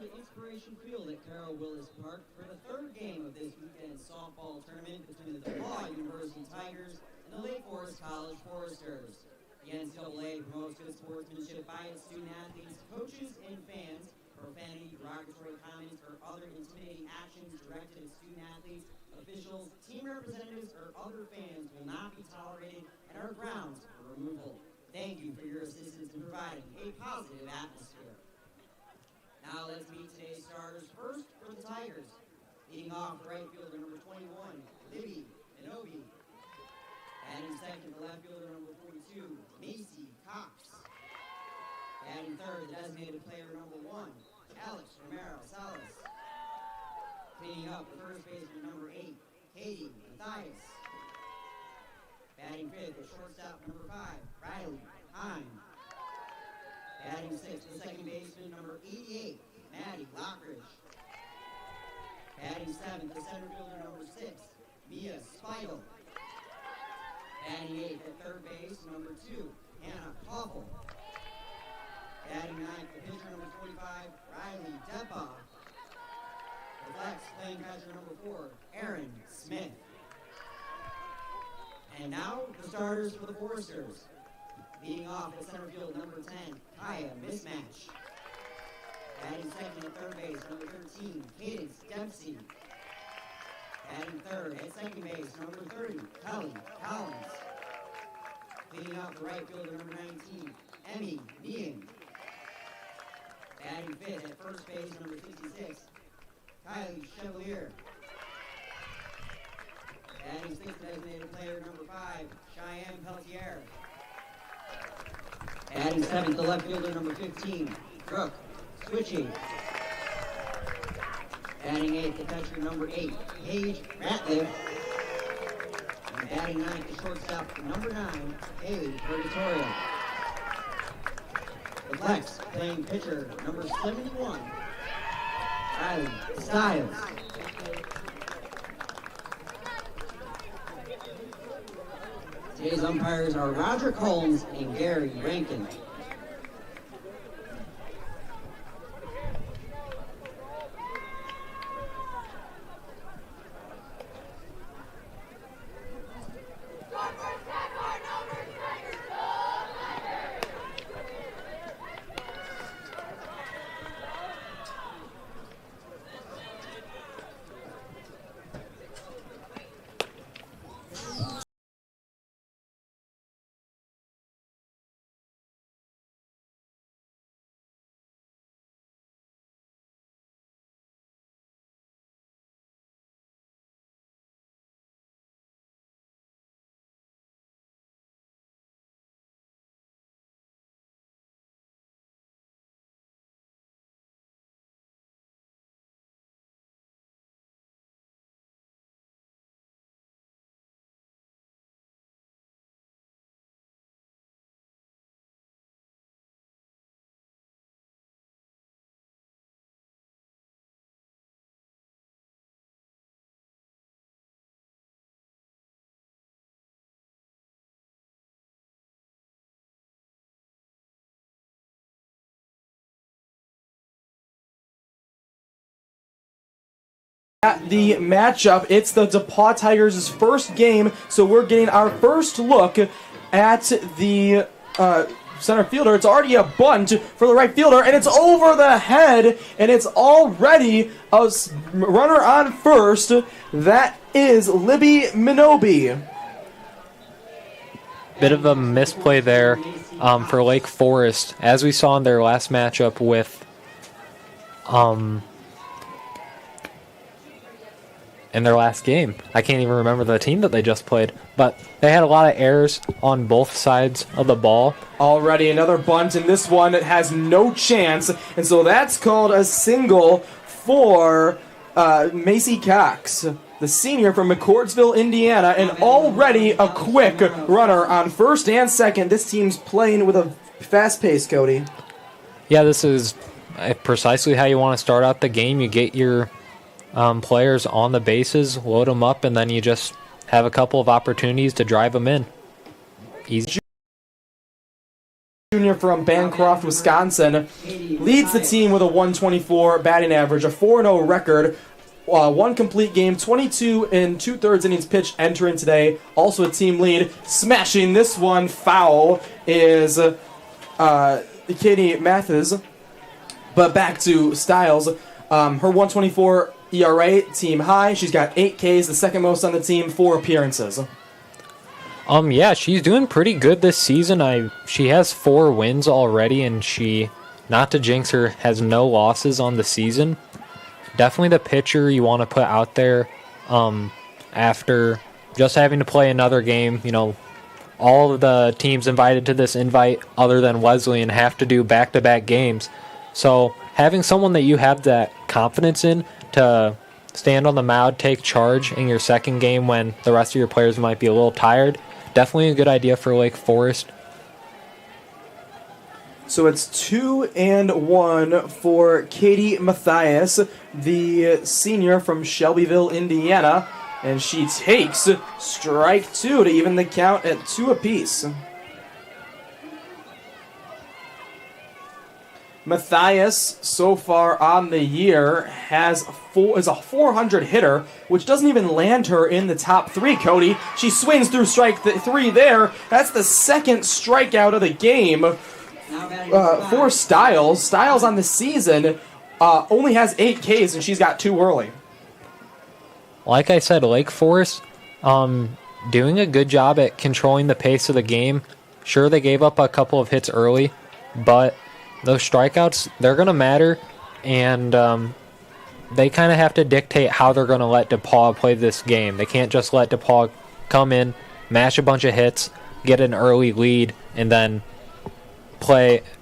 to Inspiration Field at Carroll Willis Park for the third game of this weekend's softball tournament between the DePauw University Tigers and the Lake Forest College Foresters. The NCAA promotes good sportsmanship by its student athletes, coaches, and fans. Profanity, derogatory comments, or other intimidating actions directed at student athletes, officials, team representatives, or other fans will not be tolerated and are grounds for removal. Thank you for your assistance in providing a positive atmosphere. Now let's meet today's starters. First for the Tigers. Leading off the right fielder, number 21, Libby Minobi. Batting second, the left fielder, number 42, Macy Cox. Batting third, the designated player, number 1, Alex Romero Salas. Cleaning up the first baseman, number 8, Katie Mathias. Batting fifth, the shortstop, number 5, Riley Hine. Batting sixth, the second baseman, number 88, Maddie Lockridge. Batting seventh, the center fielder, number 6, Mia Speidel. Batting eighth, at third base, number 2, Hannah Koffel. Batting ninth, the pitcher, number 45, Riley DePauw. The flex, playing catcher, number 4, Aaron Smith. And now, the starters for the Foresters. Leading off at center field, number 10, Kaya Mismatch. Batting second at third base, number 13, Cadence Dempsey. Batting third at second base, number 30, Kelly Collins. Leading off the right fielder, number 19, Emmy Nean. Batting fifth at first base, number 56, Kylie Chevalier. Batting sixth, designated player, number 5, Cheyenne Pelletier. Batting seventh, the left fielder, number 15, Brooke Switching. Batting eighth, the catcher, number 8, Paige Ratliff. And batting ninth, the shortstop, number 9, Haley Purgatorio. The flex, playing pitcher, number 71, Riley Stiles. Today's umpires are Roger Combs and Gary Rankin. At the matchup, it's the DePauw Tigers' first game, so we're getting our first look at the center fielder. It's already a bunt for the right fielder, and it's over the head, and it's already a runner on first. That is Libby Minobi. Bit of a misplay there for Lake Forest, as we saw in their last matchup with in their last game. I can't even remember the team that they just played, but they had a lot of errors on both sides of the ball. Already another bunt, and this one has no chance, and so that's called a single for Macy Cox, the senior from McCordsville, Indiana, and already a quick runner on first and second. This team's playing with a fast pace, Cody. Yeah, this is precisely how you want to start out the game. You get your players on the bases, load them up, and then you just have a couple of opportunities to drive them in. Easy. Junior senior from Bancroft, Wisconsin, leads the team with a 124 batting average, a 4-0 record, one complete game, 22 and 2/3 innings pitched entering today. Also a team lead. Smashing this one foul is Katie Mathis. But back to Stiles. Her 124 ERA, team high. She's got 8 Ks, the second most on the team, 4 appearances. Yeah, she's doing pretty good this season. She has 4 wins already, and she, not to jinx her, has no losses on the season. Definitely the pitcher you want to put out there after just having to play another game. You know, all of the teams invited to this invite other than Wesleyan have to do back-to-back games. So having someone that you have that confidence in to stand on the mound, take charge in your second game when the rest of your players might be a little tired, definitely a good idea for Lake Forest. So it's 2-1 for Katie Mathias, the senior from Shelbyville, Indiana, and she takes strike 2 to even the count at 2 apiece. Mathias, so far on the year, is a 400 hitter, which doesn't even land her in the top 3, Cody. She swings through strike 3 there. That's the second strikeout of the game for Stiles. Stiles on the season only has 8 Ks, and she's got 2 early. Like I said, Lake Forest doing a good job at controlling the pace of the game. Sure, they gave up a couple of hits early, but those strikeouts, they're going to matter, and they kind of have to dictate how they're going to let DePauw play this game. They can't just let DePauw come in, mash a bunch of hits, get an early lead, and then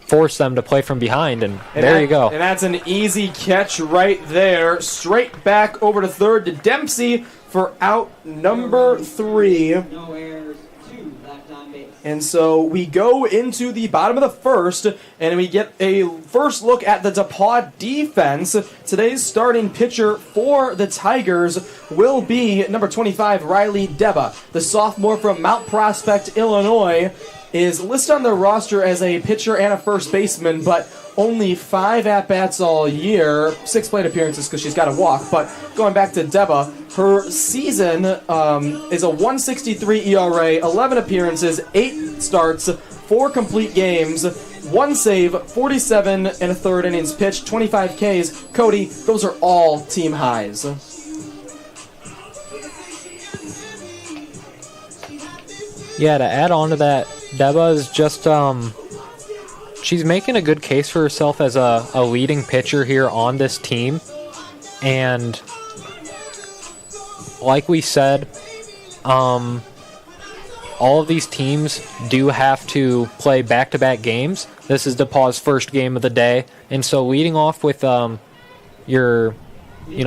force them to play from behind, and there you go. And that's an easy catch right there. Straight back over to third to Dempsey for out number 3. No errors, 2 left on base. And so we go into the bottom of the first, and we get a first look at the DePauw defense. Today's starting pitcher for the Tigers will be number 25, Riley Deba. The sophomore from Mount Prospect, Illinois, is listed on the roster as a pitcher and a first baseman, but only 5 at-bats all year, 6 plate appearances because she's got to walk. But going back to Deba, her season is a 163 ERA, 11 appearances, 8 starts, 4 complete games, 1 save, 47 and a third innings pitched, 25 Ks. Cody, those are all team highs. Yeah, to add on to that, Deba is just she's making a good case for herself as a leading pitcher here on this team. And like we said, all of these teams do have to play back-to-back games. This is DePauw's first game of the day. And so leading off with your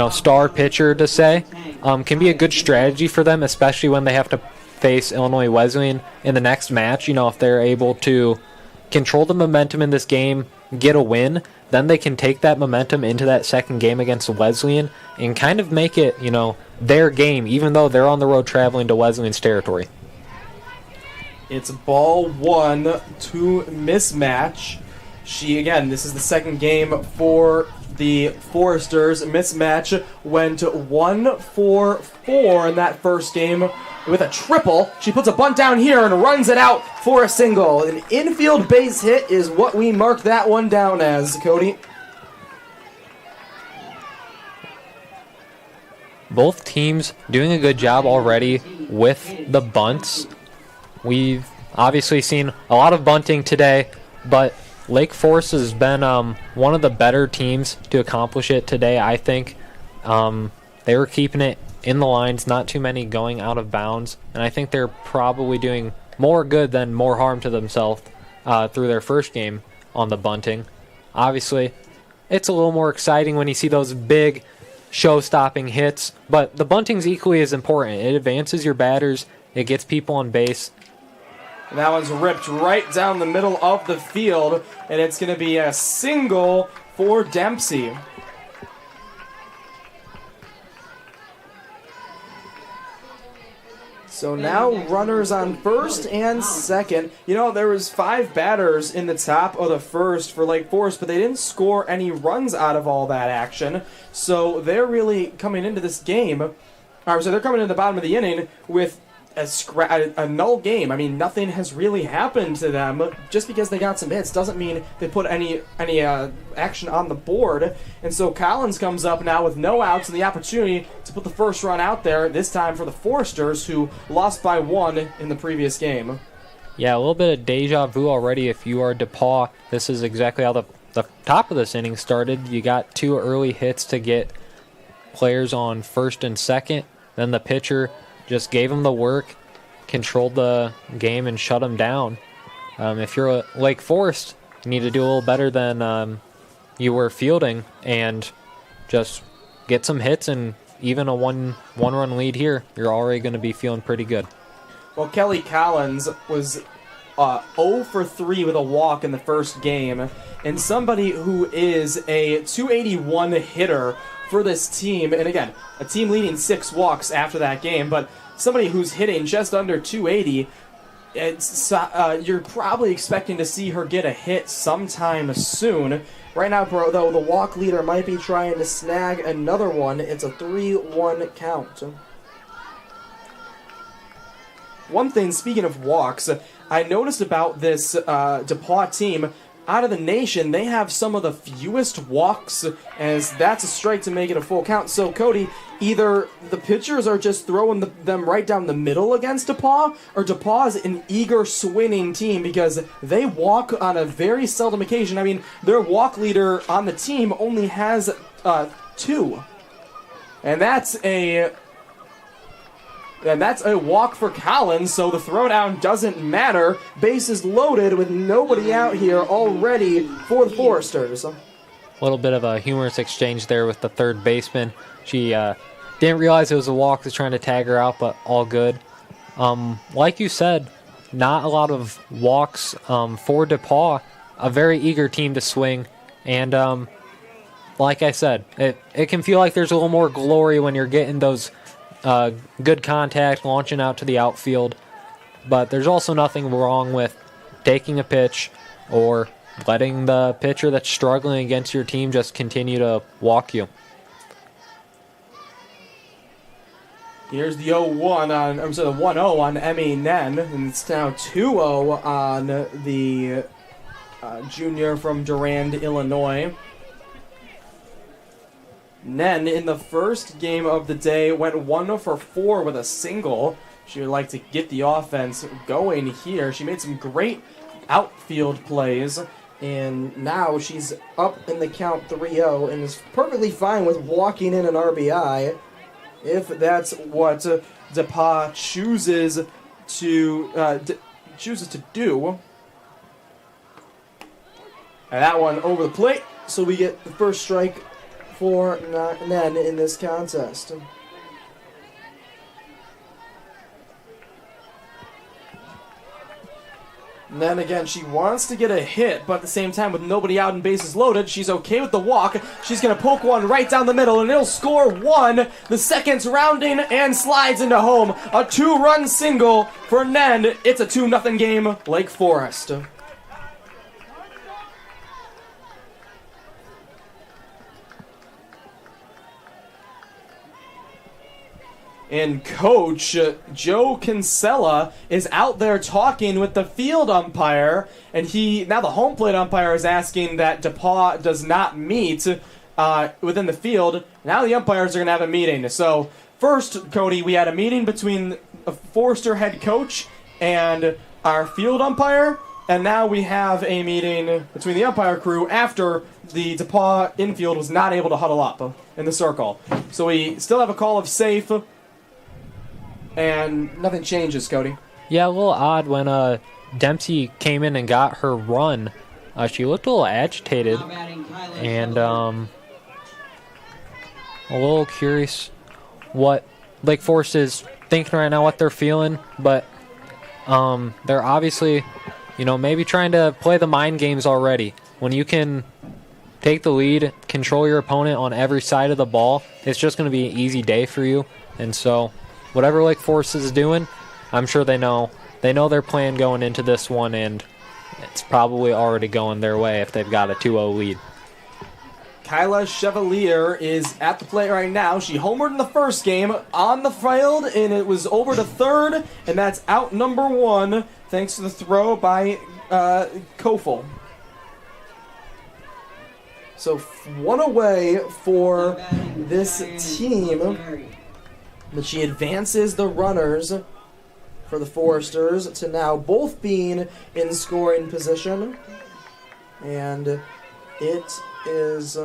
star pitcher, to say, can be a good strategy for them, especially when they have to face Illinois Wesleyan in the next match. If they're able to control the momentum in this game, get a win, then they can take that momentum into that second game against Wesleyan and kind of make it, their game, even though they're on the road traveling to Wesleyan's territory. It's ball 1 to mismatch. This is the second game for the Foresters. Mismatch went 1-4-4 in that first game with a triple. She puts a bunt down here and runs it out for a single. An infield base hit is what we marked that one down as, Cody. Both teams doing a good job already with the bunts. We've obviously seen a lot of bunting today, but Lake Forest has been one of the better teams to accomplish it today, I think. They were keeping it in the lines, not too many going out of bounds, and I think they're probably doing more good than more harm to themselves through their first game on the bunting. Obviously, it's a little more exciting when you see those big show-stopping hits, but the bunting's equally as important. It advances your batters, it gets people on base. And that one's ripped right down the middle of the field, and it's going to be a single for Dempsey. So now runners on first and second. You know, there was 5 batters in the top of the first for Lake Forest, but they didn't score any runs out of all that action. So they're really coming into this game, so they're coming into the bottom of the inning with a null game. I mean, nothing has really happened to them. Just because they got some hits doesn't mean they put any action on the board. And so Collins comes up now with no outs and the opportunity to put the first run out there, this time for the Foresters, who lost by 1 in the previous game. Yeah, a little bit of deja vu already if you are DePauw. This is exactly how the top of this inning started. You got 2 early hits to get players on first and second. Then the pitcher just gave them the work, controlled the game, and shut them down. If you're a Lake Forest, you need to do a little better than you were fielding and just get some hits, and even a one-run lead here, you're already going to be feeling pretty good. Well, Kelly Collins was 0 for 3 with a walk in the first game, and somebody who is a .281 hitter for this team, and again, a team leading 6 walks after that game, but somebody who's hitting just under 280, you're probably expecting to see her get a hit sometime soon. Right now, though, the walk leader might be trying to snag another one. It's a 3-1 count. One thing, speaking of walks, I noticed about this DePauw team, out of the nation, they have some of the fewest walks, as that's a strike to make it a full count. So, Cody, either the pitchers are just throwing them right down the middle against DePauw, or DePauw is an eager swinging team because they walk on a very seldom occasion. I mean, their walk leader on the team only has 2. And that's a walk for Collins, so the throwdown doesn't matter. Bases loaded with nobody out here already for the Foresters. A little bit of a humorous exchange there with the third baseman. She didn't realize it was a walk, was trying to tag her out, but all good. Like you said, not a lot of walks for DePauw. A very eager team to swing, and like I said, it can feel like there's a little more glory when you're getting those good contact, launching out to the outfield. But there's also nothing wrong with taking a pitch or letting the pitcher that's struggling against your team just continue to walk you. Here's the 1-0 on Emmy Nen, and it's now 2-0 on the junior from Durand, Illinois. Nen, in the first game of the day, went 1 for 4 with a single. She would like to get the offense going here. She made some great outfield plays, and now she's up in the count 3-0 and is perfectly fine with walking in an RBI if that's what DePauw chooses to do. And that one over the plate, so we get the first strike for Nen in this contest. And then again, she wants to get a hit, but at the same time, with nobody out and bases loaded, she's okay with the walk. She's going to poke one right down the middle, and it'll score 1. The second's rounding and slides into home. A 2-run single for Nen. It's a 2-0 game, Lake Forest. And Coach Joe Kinsella is out there talking with the field umpire, and now the home plate umpire is asking that DePauw does not meet within the field. Now the umpires are going to have a meeting. So first, Cody, we had a meeting between a Forester head coach and our field umpire, and now we have a meeting between the umpire crew after the DePauw infield was not able to huddle up in the circle. So we still have a call of safe, and nothing changes, Cody. Yeah, a little odd when Dempsey came in and got her run. She looked a little agitated, and a little curious what Lake Forest is thinking right now, what they're feeling. But they're obviously, maybe trying to play the mind games already. When you can take the lead, control your opponent on every side of the ball, it's just going to be an easy day for you. And so whatever Lake Forest is doing, I'm sure they know their plan going into this one, and it's probably already going their way if they've got a 2-0 lead. Kyla Chevalier is at the plate right now. She homered in the first game on the field, and it was over to third, and that's out number 1 thanks to the throw by Kofel. So 1 away for this team, but she advances the runners for the Foresters to now both being in scoring position, and it is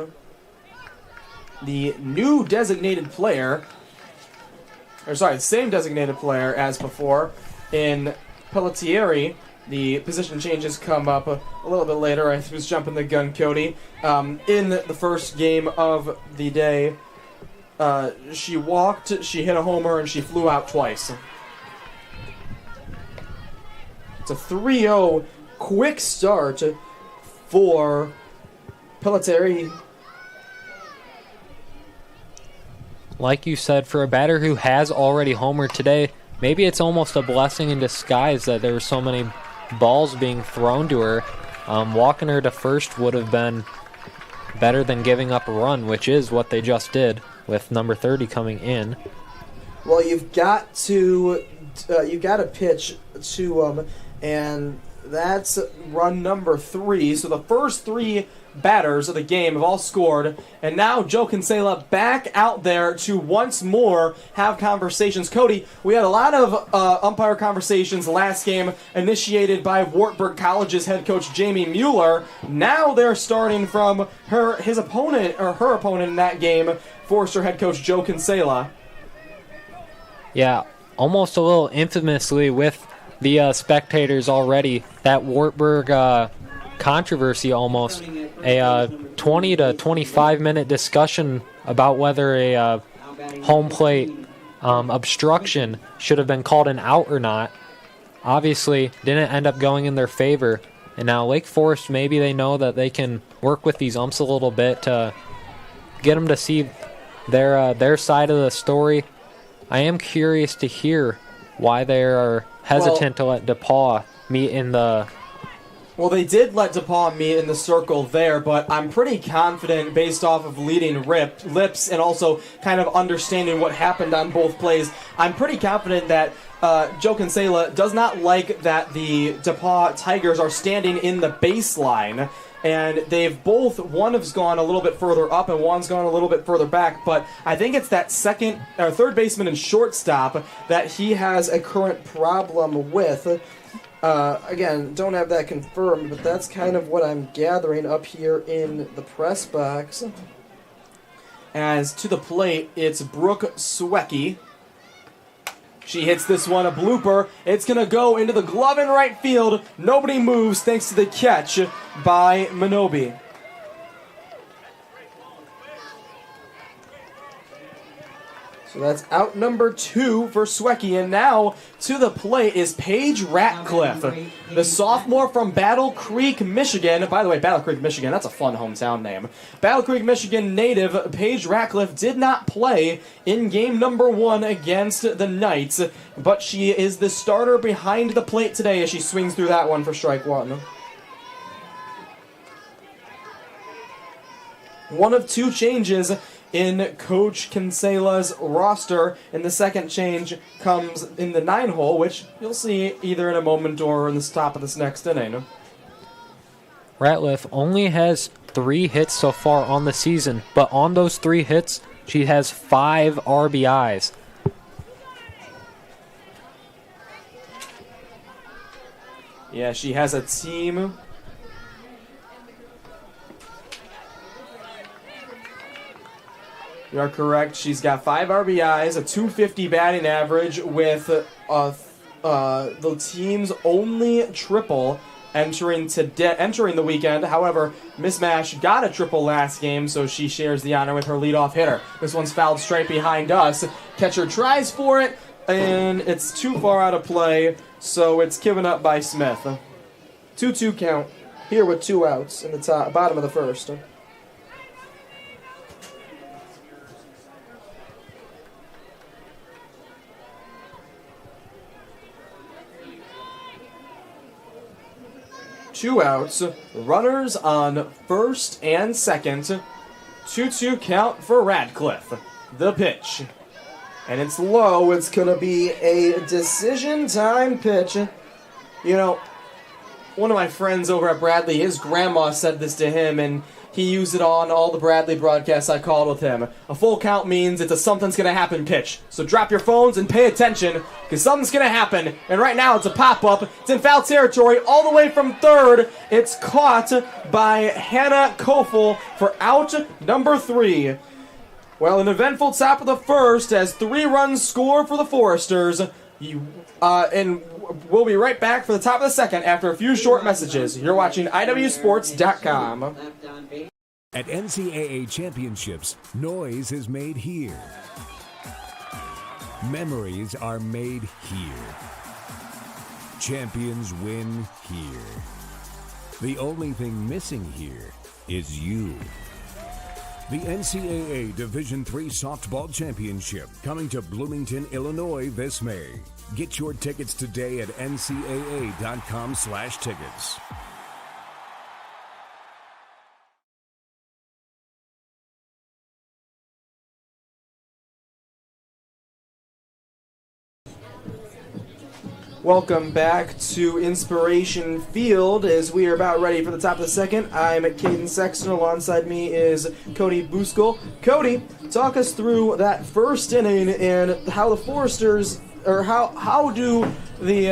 the new designated player, the same designated player as before in Pelletieri. The position changes come up a little bit later. I was jumping the gun, Cody. In the first game of the day, she walked, she hit a homer, and she flew out twice. It's a 3-0 quick start for Pelletieri. Like you said, for a batter who has already homered today, maybe it's almost a blessing in disguise that there were so many balls being thrown to her. Walking her to first would have been better than giving up a run, which is what they just did with number 30 coming in. Well, you've got to pitch to them, and that's run number 3. So the first 3 batters of the game have all scored, and now Joe Kinsella back out there to once more have conversations. Cody, we had a lot of umpire conversations last game initiated by Wartburg College's head coach Jamie Mueller. Now they're starting from her opponent in that game, Forester head coach Joe Kinsella. Yeah, almost a little infamously with the spectators already. That Wartburg controversy, almost a 20 to 25 minute discussion about whether a home plate obstruction should have been called an out or not. Obviously didn't end up going in their favor, and now Lake Forest, maybe they know that they can work with these umps a little bit to get them to see their side of the story. I am curious to hear why they are hesitant to let DePauw meet in the... Well, they did let DePauw meet in the circle there, but I'm pretty confident based off of leading lips and also kind of understanding what happened on both plays. I'm pretty confident that Joe Kinsella does not like that the DePauw Tigers are standing in the baseline, and one has gone a little bit further up and one's gone a little bit further back, but I think it's that third baseman and shortstop that he has a current problem with. Again, don't have that confirmed, but that's kind of what I'm gathering up here in the press box. As to the plate, it's Brooke Swecki. She hits this one, a blooper. It's going to go into the glove in right field. Nobody moves thanks to the catch by Minobi. So that's out number 2 for Swecki, and now to the plate is Paige Ratcliffe, the sophomore from Battle Creek, Michigan. By the way, Battle Creek, Michigan, that's a fun hometown name. Battle Creek, Michigan native Paige Ratcliffe did not play in game number 1 against the Knights, but she is the starter behind the plate today as she swings through that one for strike 1. One of 2 changes in Coach Kinsella's roster, and the second change comes in the 9-hole, which you'll see either in a moment or in the top of this next inning. Ratcliffe only has 3 hits so far on the season, but on those 3 hits, she has 5 RBIs. Yeah, she has a team. You are correct. She's got 5 RBIs, a .250 batting average with the team's only triple entering the weekend. However, Miss Mash got a triple last game, so she shares the honor with her leadoff hitter. This one's fouled straight behind us. Catcher tries for it, and it's too far out of play, so it's given up by Smith. 2-2 count here with 2 outs in the bottom of the first. 2 outs, runners on first and second. 2-2 count for Radcliffe. The pitch. And it's low. It's going to be a decision time pitch. You know, one of my friends over at Bradley, his grandma said this to him, and he used it on all the Bradley broadcasts I called with him. A full count means it's a something's going to happen pitch. So drop your phones and pay attention, because something's going to happen. And right now it's a pop-up. It's in foul territory all the way from third. It's caught by Hannah Kofel for out number 3. Well, an eventful top of the first as 3 runs score for the Foresters. And we'll be right back for the top of the second after a few short messages. You're watching IWSports.com. At NCAA Championships, noise is made here. Memories are made here. Champions win here. The only thing missing here is you. The NCAA Division III Softball Championship coming to Bloomington, Illinois this May. Get your tickets today at ncaa.com/tickets. Welcome back to Inspiration Field as we are about ready for the top of the second. I'm Caden Sexton. Alongside me is Cody Buskell. Cody, talk us through that first inning and how the Foresters, or how do the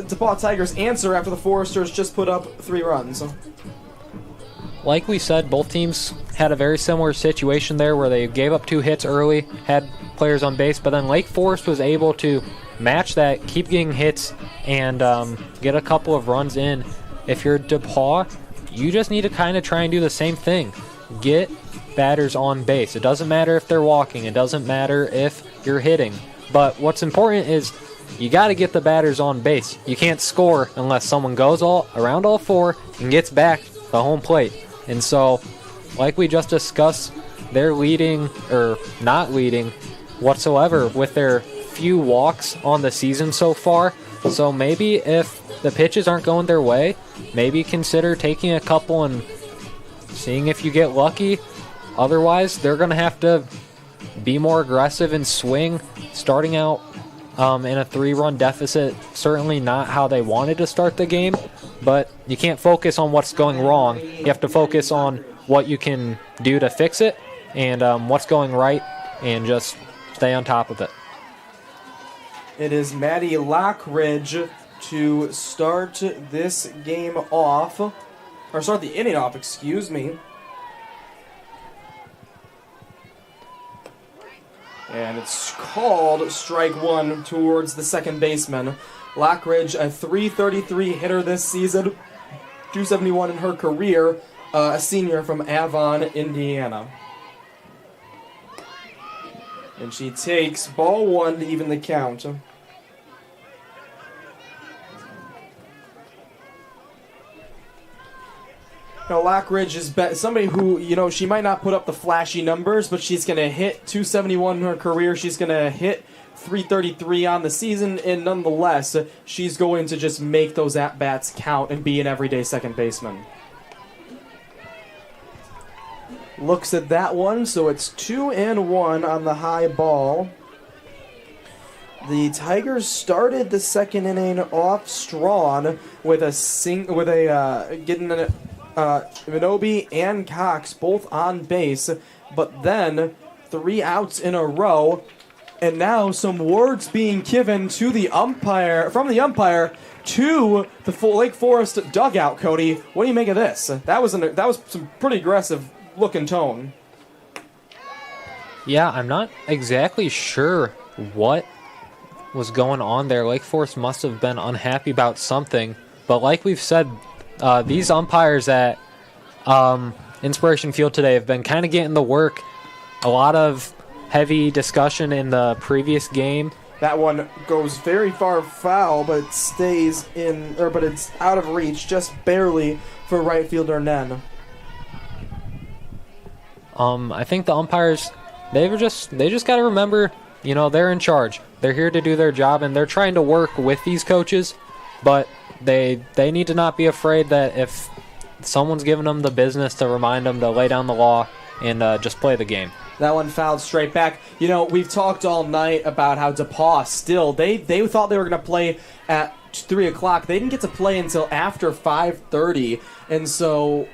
DePauw Tigers answer after the Foresters just put up 3 runs? Like we said, both teams had a very similar situation there where they gave up 2 hits early, had players on base, but then Lake Forest was able to match that, keep getting hits, and get a couple of runs in. If you're DePauw, you just need to kind of try and do the same thing. Get batters on base. It doesn't matter if they're walking. It doesn't matter if you're hitting. But what's important is you got to get the batters on base. You can't score unless someone goes around all 4 and gets back the home plate. And so, like we just discussed, they're leading, or not leading whatsoever with their few walks on the season so far. So maybe if the pitches aren't going their way, maybe consider taking a couple and seeing if you get lucky. Otherwise, they're going to have to be more aggressive and swing. Starting out in a 3-run deficit, certainly not how they wanted to start the game, but you can't focus on what's going wrong. You have to focus on what you can do to fix it and what's going right, and just stay on top of it. It is Maddie Lockridge to start this game off, or start the inning off, excuse me. And it's called strike 1 towards the second baseman. Lockridge, a .333 hitter this season, .271 in her career, a senior from Avon, Indiana. And she takes ball 1 to even the count. Now, Lockridge is somebody who, she might not put up the flashy numbers, but she's going to hit .271 in her career. She's going to hit .333 on the season, and nonetheless, she's going to just make those at-bats count and be an everyday second baseman. Looks at that one, so it's 2-1 on the high ball. The Tigers started the second inning off strong with getting Minobi and Cox both on base, but then 3 outs in a row, and now some words being given to the umpire to the Lake Forest dugout. Cody, what do you make of this? That was some pretty aggressive look and tone. Yeah, I'm not exactly sure what was going on there. Lake Forest must have been unhappy about something, but like we've said, these umpires at Inspiration Field today have been kind of getting the work. A lot of heavy discussion in the previous game. That one goes very far foul, but it stays in, but it's out of reach, just barely for right fielder Nen. I think the umpires, they just got to remember, they're in charge. They're here to do their job, and they're trying to work with these coaches, but they need to not be afraid that if someone's giving them the business, to remind them to lay down the law and just play the game. That one fouled straight back. You know, we've talked all night about how DePauw still, they thought they were going to play at 3 o'clock. They didn't get to play until after 5:30. And so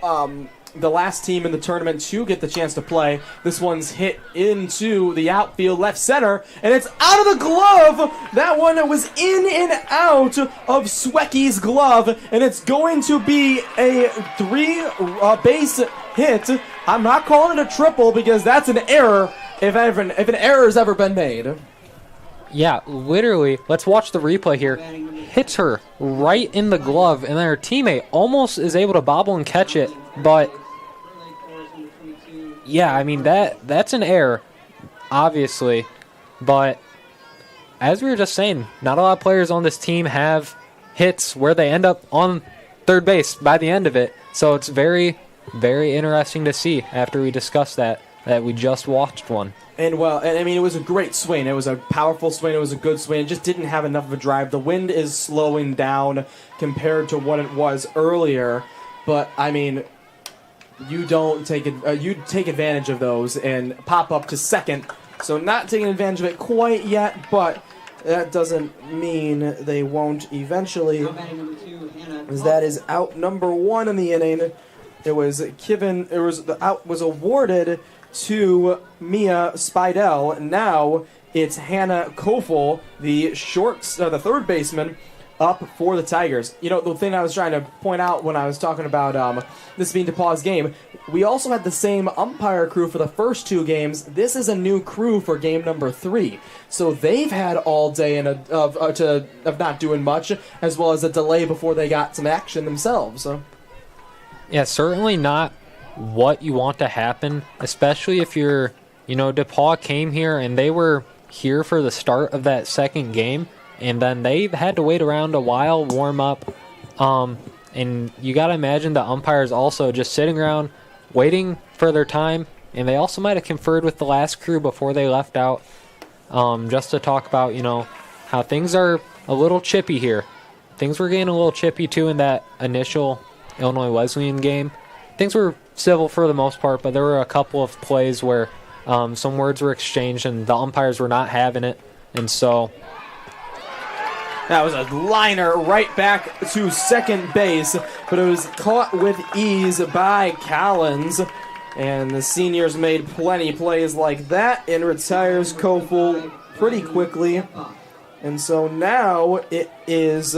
the last team in the tournament to get the chance to play, this one's hit into the outfield left center, and it's out of the glove. That one was in and out of Swecky's glove, and it's going to be a 3-base hit. I'm not calling it a triple because that's an error if an error's ever been made. Yeah, literally, let's watch the replay here. Hits her right in the glove, and then her teammate almost is able to bobble and catch it, but yeah, I mean, that's an error, obviously, but as we were just saying, not a lot of players on this team have hits where they end up on third base by the end of it, so it's very, very interesting to see after we discuss that we just watched one. And I mean, it was a great swing. It was a powerful swing. It was a good swing. It just didn't have enough of a drive. The wind is slowing down compared to what it was earlier. But I mean, you take advantage of those and pop up to second. So not taking advantage of it quite yet, but that doesn't mean they won't eventually. As that is out number 1 in the inning. The out was awarded to Mia Spidell. Now it's Hannah Kofel, the third baseman, up for the Tigers. You know, the thing I was trying to point out when I was talking about this being DePauw's game, we also had the same umpire crew for the first 2 games. This is a new crew for game number 3. So they've had all day of not doing much, as well as a delay before they got some action themselves. So. Yeah, certainly not what you want to happen, especially if you're, DePauw came here and they were here for the start of that second game, and then they had to wait around a while, warm up, and you got to imagine the umpires also just sitting around waiting for their time, and they also might have conferred with the last crew before they left out, just to talk about, how things are a little chippy here. Things were getting a little chippy, too, in that initial Illinois Wesleyan game. Things were civil for the most part, but there were a couple of plays where some words were exchanged and the umpires were not having it, and so that was a liner right back to second base, but it was caught with ease by Collins, and the seniors made plenty plays like that and retires Kofel pretty quickly, and so now it is.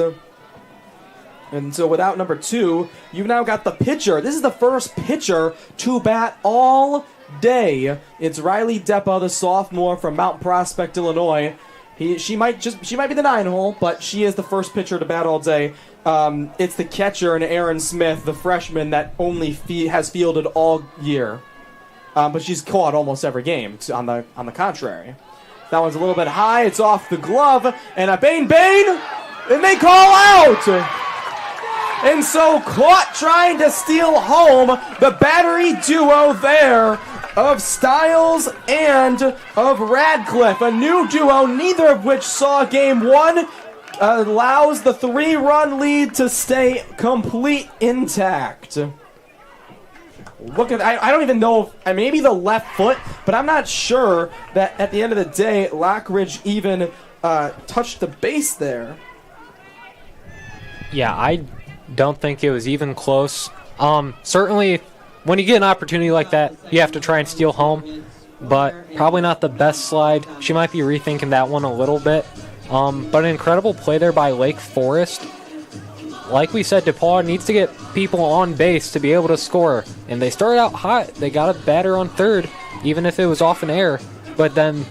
And so without number 2, you've now got the pitcher. This is the first pitcher to bat all day. It's Riley DePauw, the sophomore from Mount Prospect, Illinois. She might be the 9-hole, but she is the first pitcher to bat all day. It's the catcher and Aaron Smith, the freshman that only has fielded all year. But she's caught almost every game. On the contrary, that one's a little bit high. It's off the glove, and a bang, and they call out. And so caught trying to steal home the battery duo there of Stiles and of Radcliffe. A new duo, neither of which saw game 1, allows the 3-run lead to stay complete intact. Look at, I don't even know if, maybe the left foot, but I'm not sure that at the end of the day, Lockridge even touched the base there. Yeah, I don't think it was even close. Certainly, when you get an opportunity like that, you have to try and steal home, but probably not the best slide. She might be rethinking that one a little bit. But an incredible play there by Lake Forest. Like we said, DePauw needs to get people on base to be able to score, and they started out hot. They got a batter on third, even if it was off an error, but then,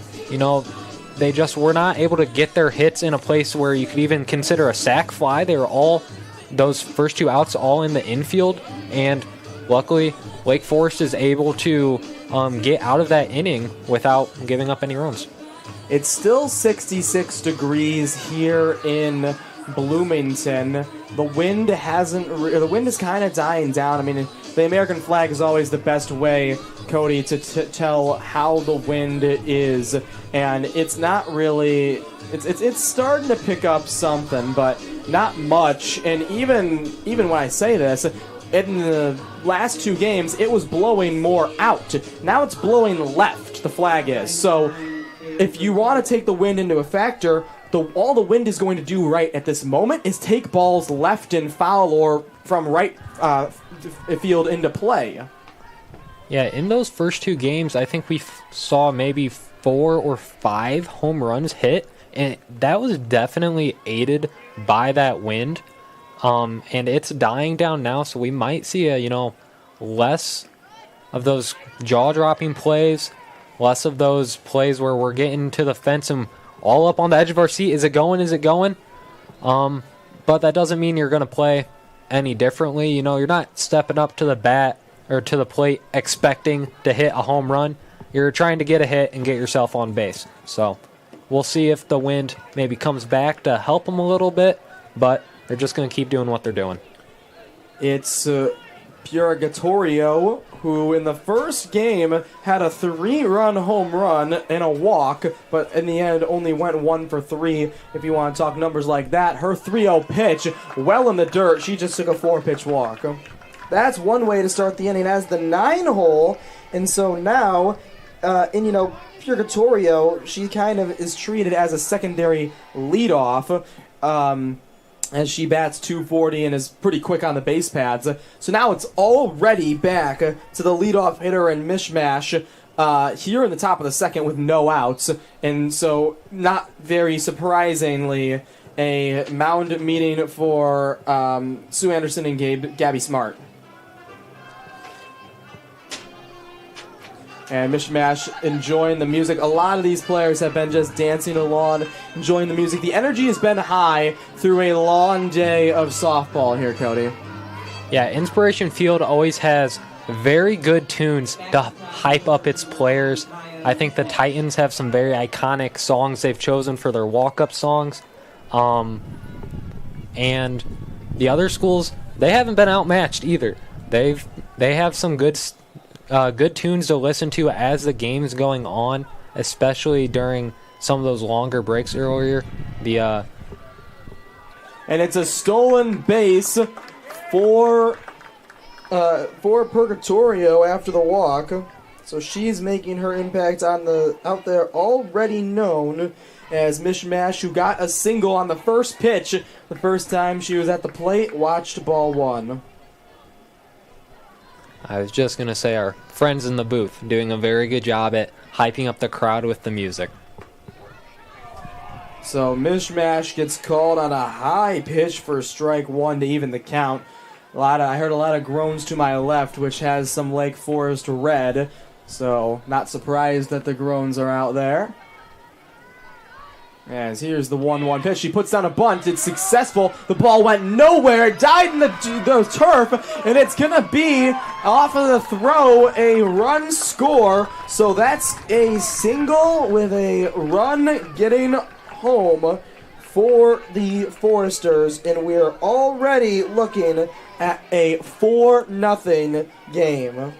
they just were not able to get their hits in a place where you could even consider a sac fly. They were all, those first 2 outs, all in the infield, and luckily Lake Forest is able to get out of that inning without giving up any runs. It's still 66 degrees here in Bloomington. The wind is kind of dying down. I mean, the American flag is always the best way, Cody, to tell how the wind is, and it's not really. It's starting to pick up something, but not much. And even when I say this, in the last 2 games, it was blowing more out. Now it's blowing left, the flag is. So if you want to take the wind into a factor, all the wind is going to do right at this moment is take balls left and foul or from right field into play. Yeah, in those first 2 games, I think we saw maybe 4 or 5 home runs hit, and that was definitely aided by that wind. And it's dying down now, so we might see less of those jaw-dropping plays, less of those plays where we're getting to the fence and all up on the edge of our seat. Is it going? Is it going? But that doesn't mean you're going to play any differently. You're not stepping up to the bat or to the plate expecting to hit a home run. You're trying to get a hit and get yourself on base. So we'll see if the wind maybe comes back to help them a little bit, but they're just going to keep doing what they're doing. It's Purgatorio, who in the first game had a 3-run home run and a walk, but in the end only went 1 for 3. If you want to talk numbers like that, her 3-0 pitch, well in the dirt, she just took a 4-pitch walk. That's one way to start the inning as the 9-hole, and so now, Purgatorio, she kind of is treated as a secondary leadoff, as she bats .240 and is pretty quick on the base pads. So now it's already back to the leadoff hitter and Mishmash here in the top of the second with no outs. And so, not very surprisingly, a mound meeting for Sue Anderson and Gabby Smart. And Mishmash enjoying the music. A lot of these players have been just dancing along, enjoying the music. The energy has been high through a long day of softball here, Cody. Yeah, Inspiration Field always has very good tunes to hype up its players. I think the Titans have some very iconic songs they've chosen for their walk-up songs. And the other schools, they haven't been outmatched either. They have some good tunes to listen to as the game's going on, especially during some of those longer breaks earlier. And it's a stolen base for Purgatorio after the walk. So she's making her impact on the out there already known as Mishmash, who got a single on the first pitch the first time she was at the plate, watched ball 1. I was just going to say our friends in the booth doing a very good job at hyping up the crowd with the music. So Mishmash gets called on a high pitch for strike 1 to even the count. I heard a lot of groans to my left, which has some Lake Forest red. So not surprised that the groans are out there. As here's the 1-1 pitch. She puts down a bunt. It's successful. The ball went nowhere. It died in the turf. And it's going to be off of the throw a run score. So that's a single with a run getting home for the Foresters. And we're already looking at a 4-0 game.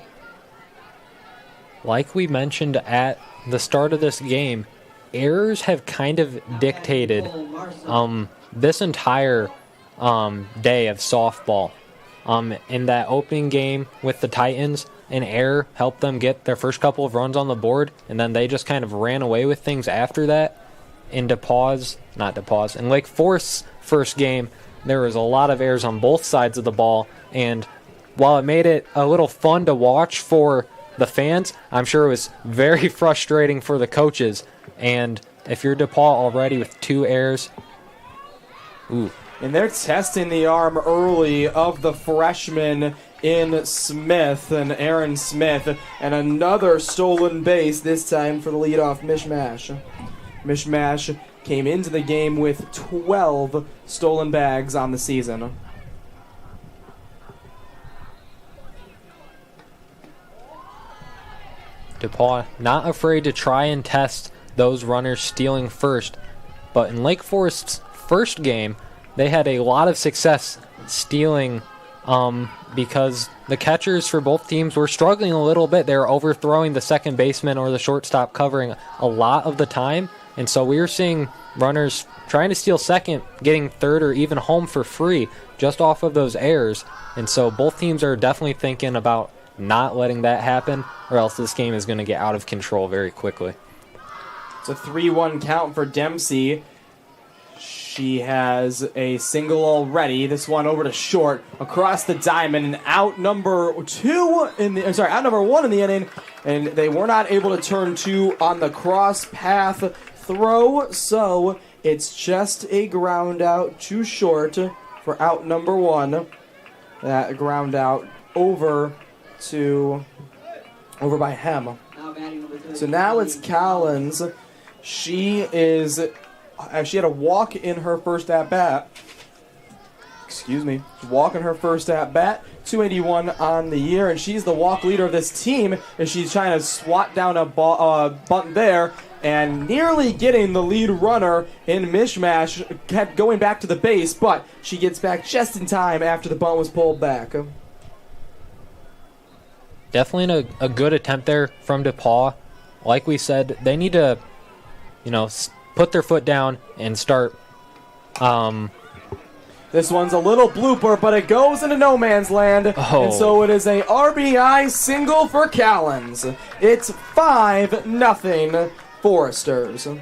Like we mentioned at the start of this game, errors have kind of dictated this entire day of softball. In that opening game with the Titans, an error helped them get their first couple of runs on the board, and then they just kind of ran away with things after that. In Lake Forest's first game, there was a lot of errors on both sides of the ball, and while it made it a little fun to watch for the fans, I'm sure it was very frustrating for the coaches. And if you're DePauw already with 2 errors, ooh. And they're testing the arm early of the freshman in Smith, and Aaron Smith, and another stolen base, this time for the leadoff Mishmash. Mishmash came into the game with 12 stolen bags on the season. DePauw not afraid to try and test those runners stealing first, but in Lake Forest's first game, they had a lot of success stealing because the catchers for both teams were struggling a little bit. They were overthrowing the second baseman or the shortstop covering a lot of the time, And so we were seeing runners trying to steal second, getting third or even home for free just off of those errors. And so both teams are definitely thinking about not letting that happen, or else this game is going to get out of control very quickly. It's a 3-1 count for Dempsey. She has a single already. This one over to short, across the diamond, and out number one in the inning, and they were not able to turn two on the cross path throw, so it's just a ground out to short for out number one. That ground out over by Hem. So now it's Collins. She had a walk in her first at bat. Walk in her first at bat. 281 on the year, and she's the walk leader of this team. And she's trying to swat down a bunt there, and nearly getting the lead runner in mishmash, kept going back to the base, but she gets back just in time after the bunt was pulled back. Definitely a good attempt there from DePauw. Like we said, they need to, put their foot down and start. This one's a little blooper, but it goes into no man's land. And so it is a RBI single for Collins. It's 5-0 Foresters. Well,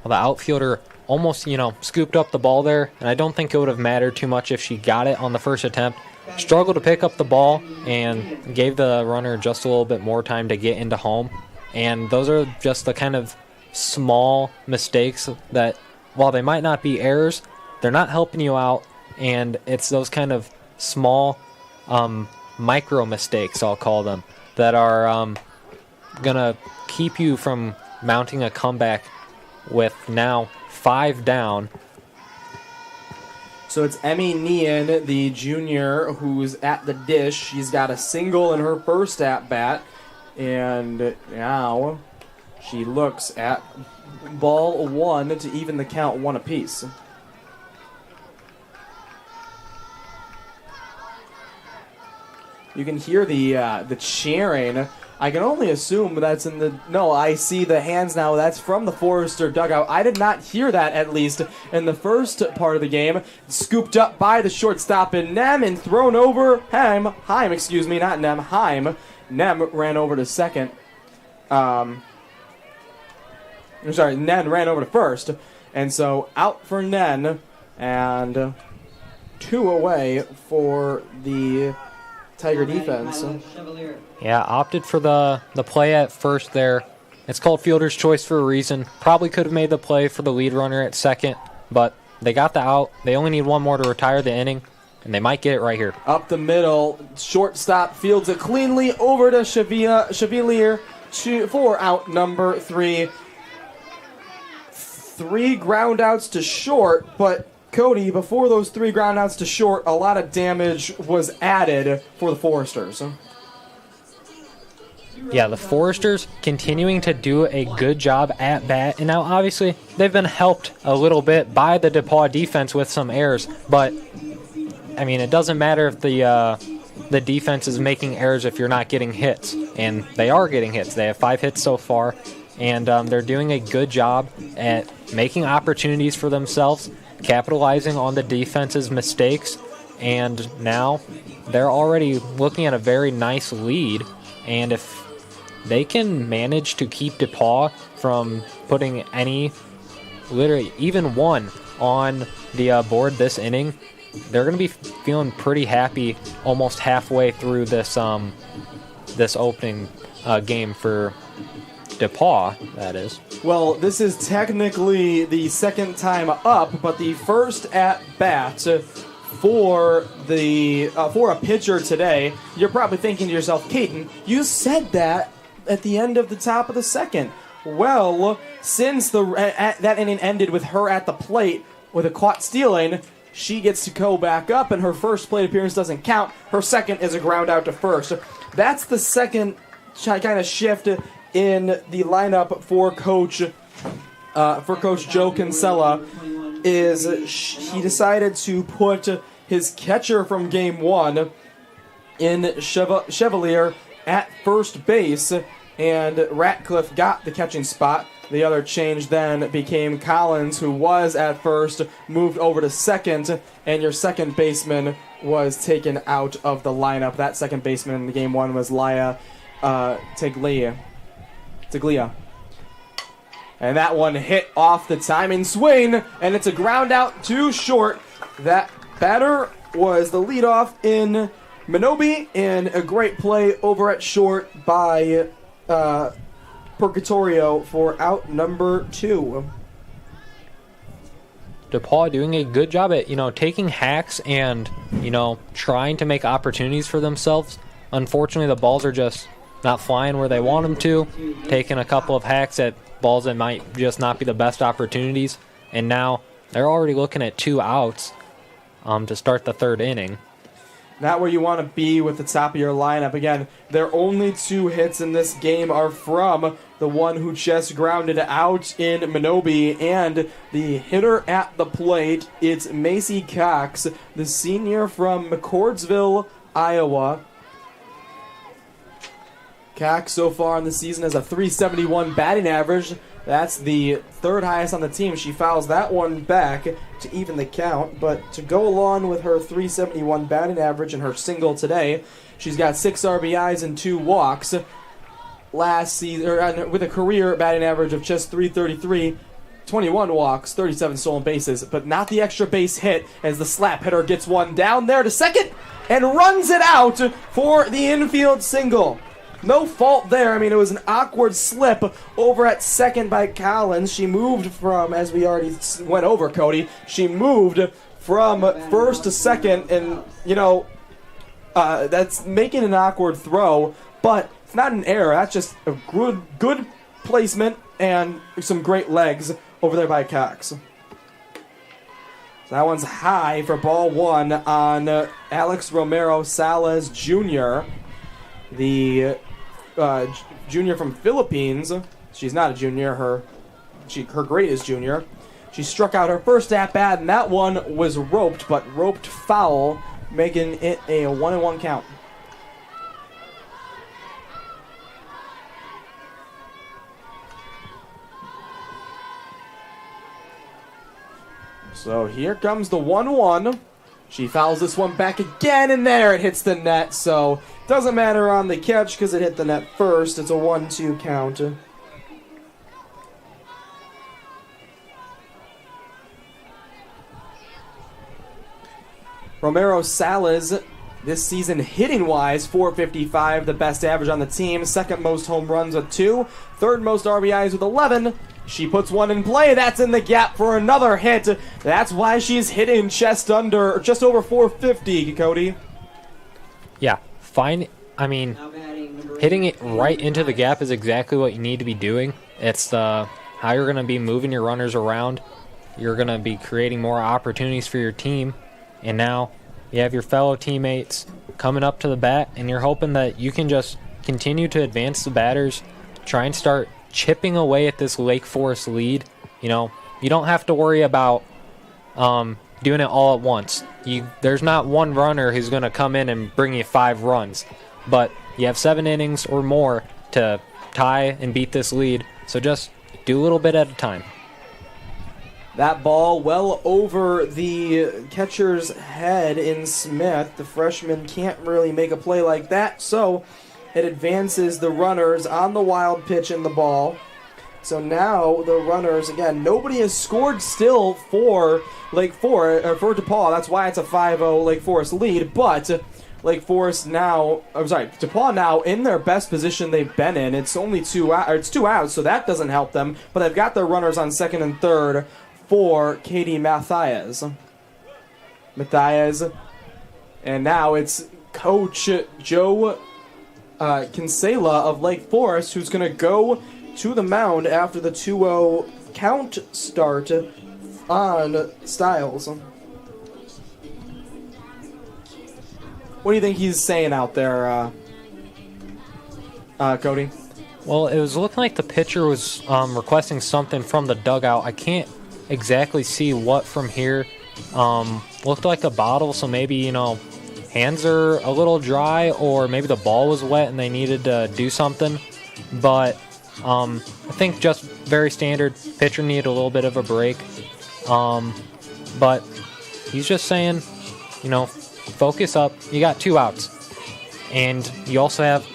the outfielder almost, scooped up the ball there, and I don't think it would have mattered too much if she got it on the first attempt. Struggled to pick up the ball and gave the runner just a little bit more time to get into home. And those are just the kind of small mistakes that, while they might not be errors, they're not helping you out. And it's those kind of small micro mistakes, I'll call them, that are going to keep you from mounting a comeback with now 5 down. So it's Emmy Nean, the junior, who's at the dish. She's got a single in her first at-bat. And now she looks at ball one to even the count 1 apiece. You can hear the cheering. I can only assume that's in the... No, I see the hands now. That's from the Forester dugout. I did not hear that, at least, in the first part of the game. Scooped up by the shortstop in Nem and thrown over Heim, not Nem, Heim. Nem ran over to second. Nen ran over to first. And so out for Nen, and 2 away for the Tiger defense. Yeah, opted for the play at first there. It's called fielder's choice for a reason. Probably could have made the play for the lead runner at second, but they got the out. They only need 1 more to retire the inning, and they might get it right here. Up the middle, shortstop fields it cleanly over to Chevalier for out number 3. 3 ground outs to short, but Cody, before those 3 ground outs to short, a lot of damage was added for the Foresters. Yeah, the Foresters continuing to do a good job at bat, and now obviously they've been helped a little bit by the DePauw defense with some errors, but I mean, it doesn't matter if the defense is making errors if you're not getting hits, and they are getting hits. They have 5 hits so far, and they're doing a good job at making opportunities for themselves, capitalizing on the defense's mistakes, and now they're already looking at a very nice lead. And if they can manage to keep DePauw from putting literally even 1 on the board this inning, they're going to be feeling pretty happy almost halfway through this opening game for DePauw, that is. Well, this is technically the second time up, but the first at bat for a pitcher today. You're probably thinking to yourself, Caden, you said that at the end of the top of the second. Well, since that inning ended with her at the plate with a caught stealing, she gets to go back up, and her first plate appearance doesn't count. Her second is a ground out to first. That's the second kind of shift in the lineup for Coach Joe Kinsella. Is he decided to put his catcher from Game 1 in Chevalier at first base, and Ratcliffe got the catching spot. The other change then became Collins, who was at first, moved over to second, and your second baseman was taken out of the lineup. That second baseman in the game one was Laia Taglia. And that one hit off the timing swing, and it's a ground out too short. That batter was the leadoff in Minobi, and a great play over at short by Purgatorio for out number 2. DePauw doing a good job at, taking hacks and, trying to make opportunities for themselves. Unfortunately, the balls are just not flying where they want them to. Taking a couple of hacks at balls that might just not be the best opportunities. And now they're already looking at 2 outs to start the 3rd inning. Not where you want to be with the top of your lineup. Again, their only 2 hits in this game are from the one who just grounded out in Minobi, and the hitter at the plate, it's Macy Cox, the senior from McCordsville, Iowa. Cox so far in the season has a .371 batting average. That's the 3rd highest on the team. She fouls that one back to even the count, but to go along with her .371 batting average and her single today, she's got 6 RBIs and 2 walks. Last season, with a career batting average of just .333, 21 walks, 37 stolen bases, but not the extra base hit as the slap hitter gets one down there to second and runs it out for the infield single. No fault there. I mean, it was an awkward slip over at second by Collins. She moved from, as we already went over, Cody, she moved from first to second, and, that's making an awkward throw, but it's not an error. That's just a good placement and some great legs over there by Cox. So that one's high for ball 1 on Alex Romero Salas Jr., the junior from Philippines. She's not a junior. Her grade is junior. She struck out her first at-bat, and that one was roped, but roped foul, making it a 1-1 count. So here comes the 1-1. She fouls this one back again, and there it hits the net. So doesn't matter on the catch because it hit the net first. It's a 1-2 count. Romero Salas, this season hitting-wise, .455, the best average on the team. Second most home runs with 2. Third most RBIs with 11. She puts one in play. That's in the gap for another hit. That's why she's hitting just over .450, Cody. Yeah, fine. I mean, hitting it right into the gap is exactly what you need to be doing. It's how you're going to be moving your runners around. You're going to be creating more opportunities for your team. And now you have your fellow teammates coming up to the bat, and you're hoping that you can just continue to advance the batters, try and start chipping away at this Lake Forest lead. You don't have to worry about doing it all at once. There's not one runner who's going to come in and bring you 5 runs, but you have 7 innings or more to tie and beat this lead, so just do a little bit at a time. That ball well over the catcher's head in Smith. The freshman can't really make a play like that, so it advances the runners on the wild pitch in the ball. So now the runners, again, nobody has scored still for for DePauw. That's why it's a 5-0 Lake Forest lead. But Lake Forest now, DePauw now in their best position they've been in. It's only 2 outs, so that doesn't help them. But they've got their runners on second and third for Katie Mathias. And now it's Coach Joe Kinsella of Lake Forest, who's going to go to the mound after the 2-0 count start on Styles. What do you think he's saying out there, Cody? Well, it was looking like the pitcher was requesting something from the dugout. I can't exactly see what from here. Looked like a bottle, so maybe, hands are a little dry, or maybe the ball was wet and they needed to do something. but I think just very standard. Pitcher needed a little bit of a break, but he's just saying, focus up. You got 2 outs, and you also have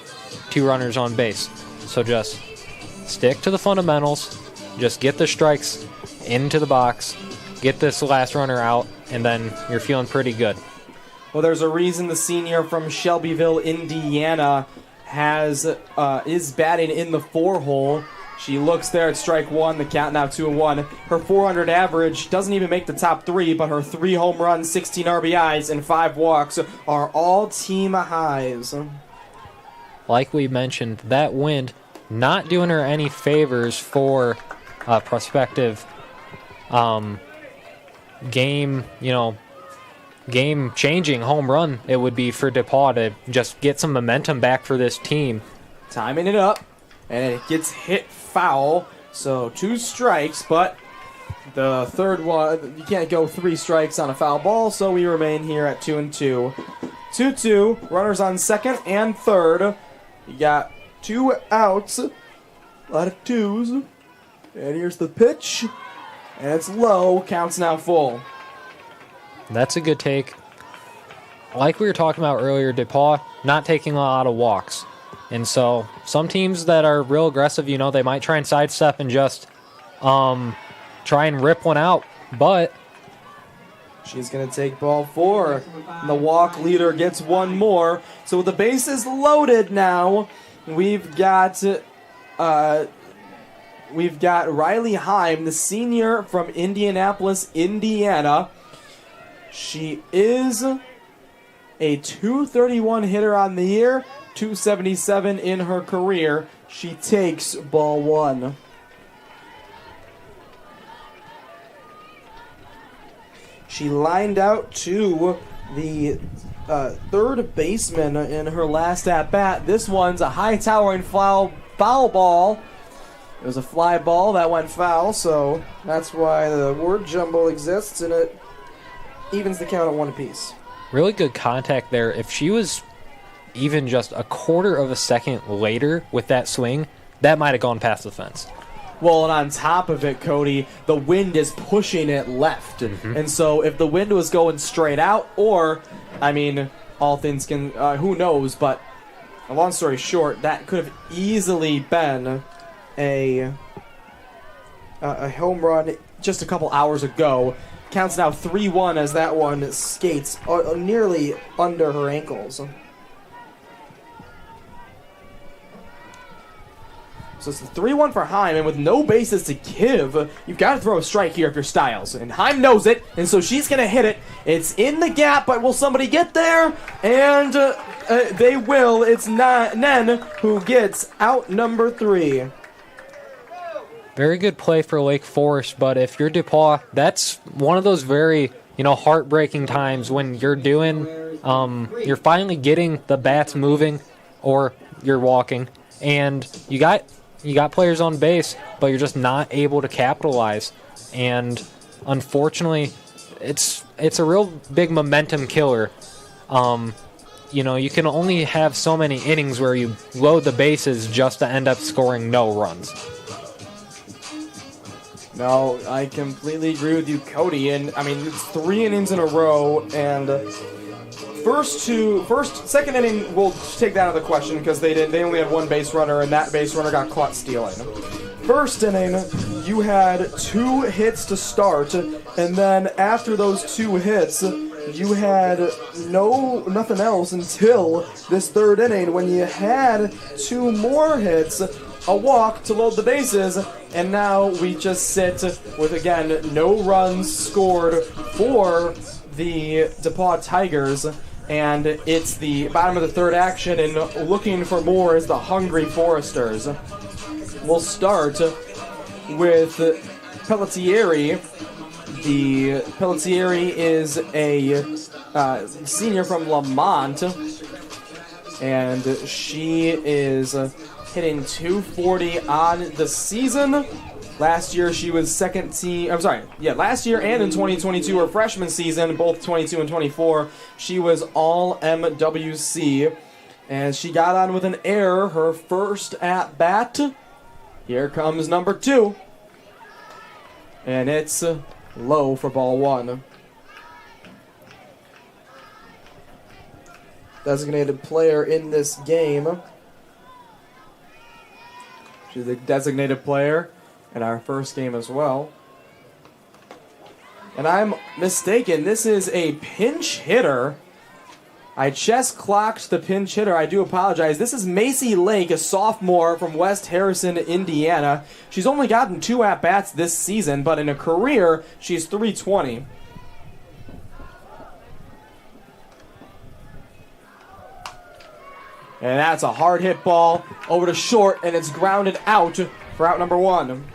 2 runners on base. So just stick to the fundamentals. Just get the strikes into the box, get this last runner out, and then you're feeling pretty good. Well, there's a reason the senior from Shelbyville, Indiana, is batting in the 4-hole. She looks there at strike 1, the count now 2-1. Her .400 average doesn't even make the top 3, but her 3 home runs, 16 RBIs, and 5 walks are all team highs. Like we mentioned, that wind not doing her any favors for prospective game-changing home run it would be for DePauw to just get some momentum back for this team. Timing it up, and it gets hit foul, so 2 strikes, but the third one, you can't go 3 strikes on a foul ball, so we remain here at 2-2. 2-2, runners on second and third. You got 2 outs, a lot of 2s, and here's the pitch, and it's low, counts now full. That's a good take. Like we were talking about earlier, DePauw not taking a lot of walks. And so some teams that are real aggressive, they might try and sidestep and just try and rip one out. But she's going to take ball 4. And the walk leader gets 1 more. So with the bases loaded now, we've got Riley Heim, the senior from Indianapolis, Indiana. She is a .231 hitter on the year, .277 in her career. She takes ball 1. She lined out to the third baseman in her last at-bat. This one's a high-towering foul ball. It was a fly ball that went foul, so that's why the word jumble exists, and it evens the count at 1 apiece. Really good contact there. If she was even just a quarter of a second later with that swing, that might have gone past the fence. Well, and on top of it, Cody, the wind is pushing it left. Mm-hmm. And so if the wind was going straight out, or, all things can, who knows, but a long story short, that could have easily been a home run just a couple hours ago. Counts now 3-1 as that one skates nearly under her ankles. So it's 3-1 for Heim, and with no bases to give, you've got to throw a strike here if you're Styles. And Heim knows it, and so she's going to hit it. It's in the gap, but will somebody get there? And they will. It's Nen who gets out number 3. Very good play for Lake Forest, but if you're DePauw, that's one of those very, heartbreaking times when you're you're finally getting the bats moving, or you're walking, and you got players on base, but you're just not able to capitalize. And unfortunately, it's a real big momentum killer. You can only have so many innings where you load the bases just to end up scoring no runs. No, I completely agree with you, Cody. And it's 3 innings in a row, and second inning, we'll take that out of the question because they only had 1 base runner, and that base runner got caught stealing. First inning, you had 2 hits to start, and then after those 2 hits, you had nothing else until this 3rd inning when you had 2 more hits, a walk to load the bases, and now we just sit with, again, no runs scored for the DePauw Tigers, and it's the bottom of the 3rd action, and looking for more is the hungry Foresters. We'll start with Pelletieri. The Pelletieri is a senior from Lamont, and she is hitting .240 on the season. Last year she was last year and in 2022, her freshman season, both 22 and 24, she was all MWC. And she got on with an error, her first at bat. Here comes number 2. And it's low for ball 1. Designated player in this game. She's a designated player in our first game as well. And I'm mistaken, this is a pinch hitter. I just clocked the pinch hitter. I do apologize. This is Macy Lake, a sophomore from West Harrison, Indiana. She's only gotten 2 at-bats this season, but in a career, she's .320. And that's a hard hit ball over to short, and it's grounded out for out number 1.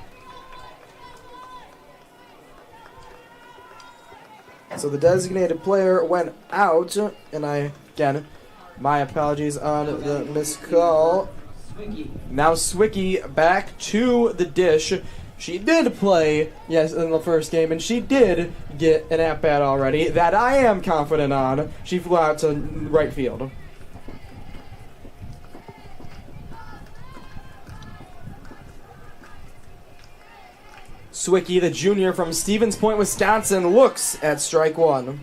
So the designated player went out, and again, my apologies on the missed call. Now Swicky back to the dish. She did play, yes, in the first game, and she did get an at-bat already that I am confident on. She flew out to right field. Swicky, the junior from Stevens Point, Wisconsin, looks at strike 1.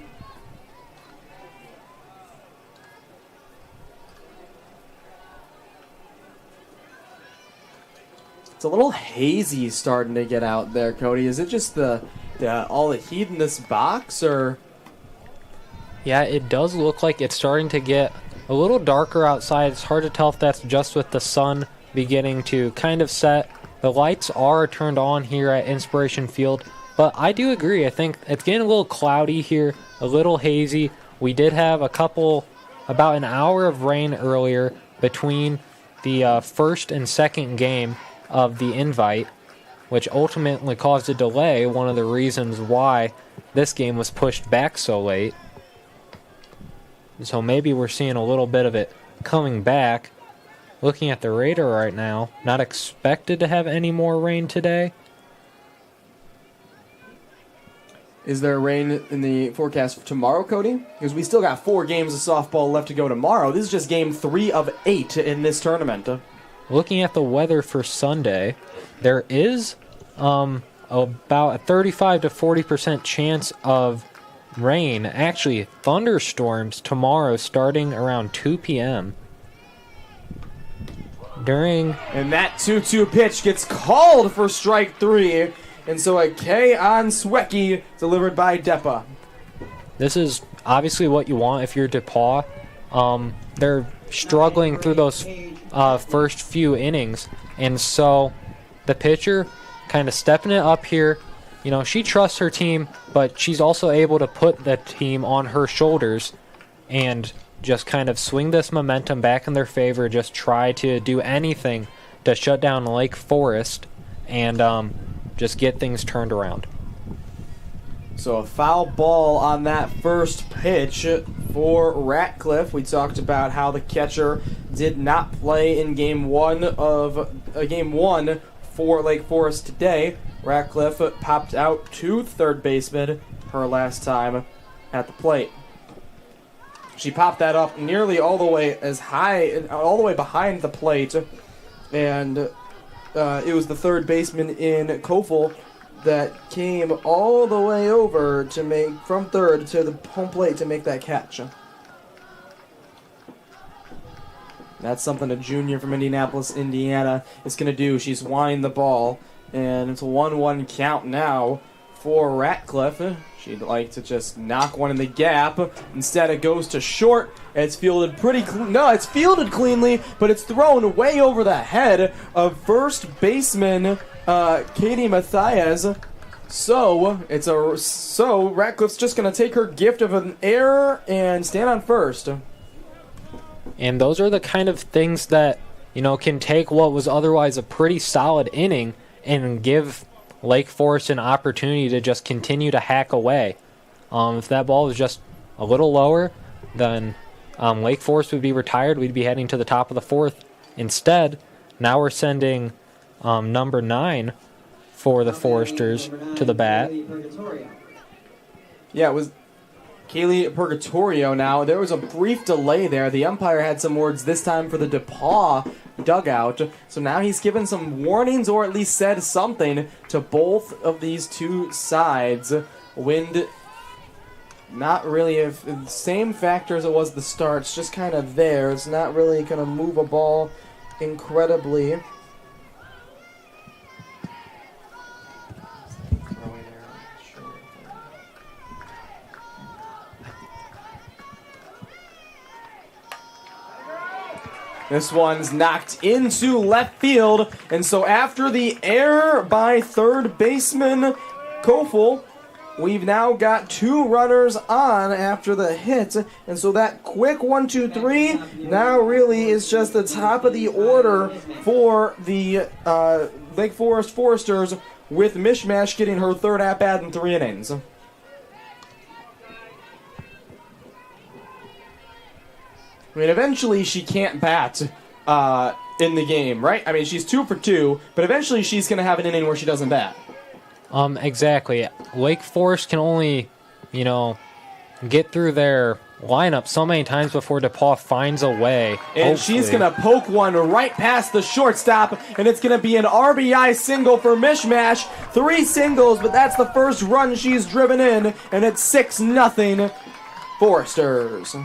It's a little hazy starting to get out there, Cody. Is it just all the heat in this box, or? Yeah, it does look like it's starting to get a little darker outside. It's hard to tell if that's just with the sun beginning to kind of set. The lights are turned on here at Inspiration Field, but I do agree. I think it's getting a little cloudy here, a little hazy. We did have about an hour of rain earlier between the first and second game of the invite, which ultimately caused a delay, one of the reasons why this game was pushed back so late. So maybe we're seeing a little bit of it coming back. Looking at the radar right now, not expected to have any more rain today. Is there rain in the forecast for tomorrow, Cody? Because we still got 4 games of softball left to go tomorrow. This is just game 3 of 8 in this tournament. Looking at the weather for Sunday, there is about a 35 to 40% chance of rain, actually thunderstorms tomorrow starting around 2 p.m. And that 2-2 pitch gets called for strike 3. And so a K on Swecky delivered by DePauw. This is obviously what you want if you're DePauw. They're struggling through those first few innings. And so the pitcher kind of stepping it up here. You know, she trusts her team, but she's also able to put the team on her shoulders and just kind of swing this momentum back in their favor, just try to do anything to shut down Lake Forest and just get things turned around. So a foul ball on that first pitch for Ratcliffe. We talked about how the catcher did not play in game 1 for Lake Forest today. Ratcliffe popped out to third baseman her last time at the plate. She popped that up nearly all the way behind the plate, and it was the third baseman in Kofel that came all the way over to make from third to the home plate to make that catch. That's something a junior from Indianapolis, Indiana is going to do. She's winding the ball, and it's a 1-1 count now for Ratcliffe. She'd like to just knock one in the gap. Instead, it goes to short. It's fielded it's fielded cleanly, but it's thrown way over the head of first baseman Katie Mathias. So Ratcliffe's just going to take her gift of an error and stand on first. And those are the kind of things that, you know, can take what was otherwise a pretty solid inning and give Lake Forest an opportunity to just continue to hack away. If that ball was just a little lower, then Lake Forest would be retired. We'd be heading to the top of the 4th. Instead, now we're sending number 9 for the Foresters to the bat. Yeah, it was Kaylee Purgatorio now. There was a brief delay there. The umpire had some words this time for the DePauw dugout. So now he's given some warnings, or at least said something to both of these two sides. Wind, not really same factor as it was at the start. It's just kind of there. It's not really going to move a ball incredibly. This one's knocked into left field, and so after the error by third baseman Kofel, we've now got 2 runners on after the hit, and so that quick 1-2-3 now really is just the top of the order for the Lake Forest Foresters, with Mishmash getting her third at-bat in 3 innings. I mean, eventually she can't bat in the game, right? I mean, she's 2 for 2, but eventually she's going to have an inning where she doesn't bat. Exactly. Lake Forest can only, get through their lineup so many times before DePauw finds a way. And hopefully she's going to poke one right past the shortstop, and it's going to be an RBI single for Mishmash. 3 singles, but that's the first run she's driven in, and it's 6-0 Foresters.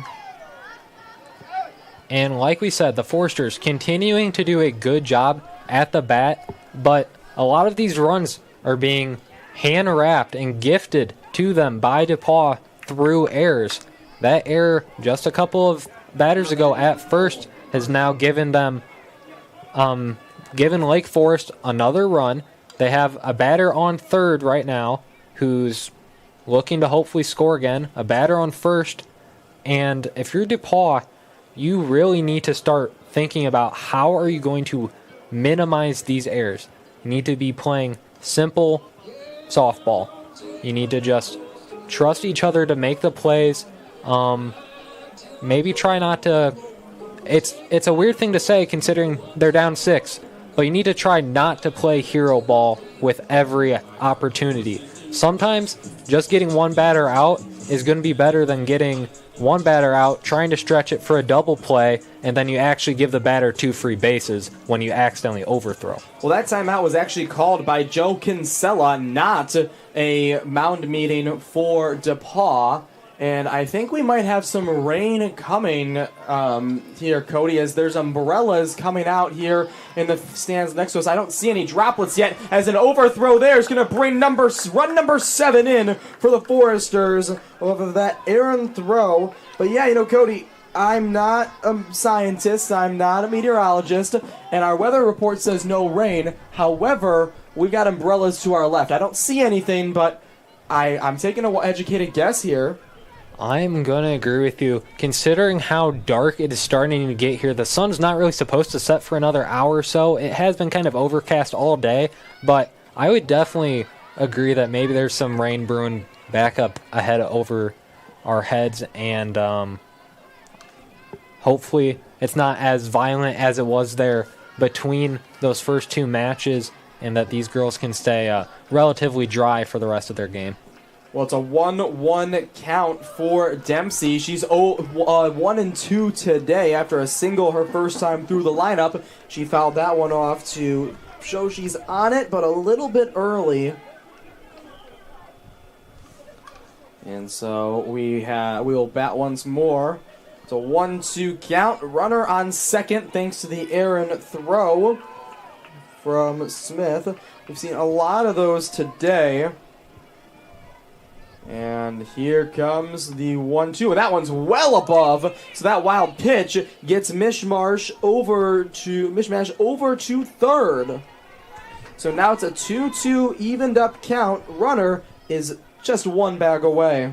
And like we said, the Foresters continuing to do a good job at the bat, but a lot of these runs are being hand-wrapped and gifted to them by DePauw through errors. That error just a couple of batters ago at first has now given them, given Lake Forest another run. They have a batter on third right now who's looking to hopefully score again, a batter on first, and if you're DePauw, you really need to start thinking about how are you going to minimize these errors. You need to be playing simple softball. You need to just trust each other to make the plays. Maybe try not to... It's a weird thing to say considering they're down 6, but you need to try not to play hero ball with every opportunity. Sometimes just getting one batter out is going to be better than getting one batter out, trying to stretch it for a double play, and then you actually give the batter 2 free bases when you accidentally overthrow. Well, that timeout was actually called by Joe Kinsella, not a mound meeting for DePauw. And I think we might have some rain coming here, Cody, as there's umbrellas coming out here in the stands next to us. I don't see any droplets yet, as an overthrow there is going to bring run number 7 in for the Foresters over that errant throw. But yeah, Cody, I'm not a scientist, I'm not a meteorologist, and our weather report says no rain. However, we've got umbrellas to our left. I don't see anything, but I'm taking an educated guess here. I'm going to agree with you. Considering how dark it is starting to get here, the sun's not really supposed to set for another hour or so. It has been kind of overcast all day, but I would definitely agree that maybe there's some rain brewing back up ahead over our heads, and hopefully it's not as violent as it was there between those first 2 matches, and that these girls can stay relatively dry for the rest of their game. Well, it's a 1-1 count for Dempsey. She's 1-2 today after a single her first time through the lineup. She fouled that one off to show she's on it, but a little bit early. And so we'll bat once more. It's a 1-2 count. Runner on second thanks to the errant throw from Smith. We've seen a lot of those today. And here comes the 1-2, and that one's well above. So that wild pitch gets Mishmash over to third. So now it's a 2-2 evened up count. Runner is just 1 bag away.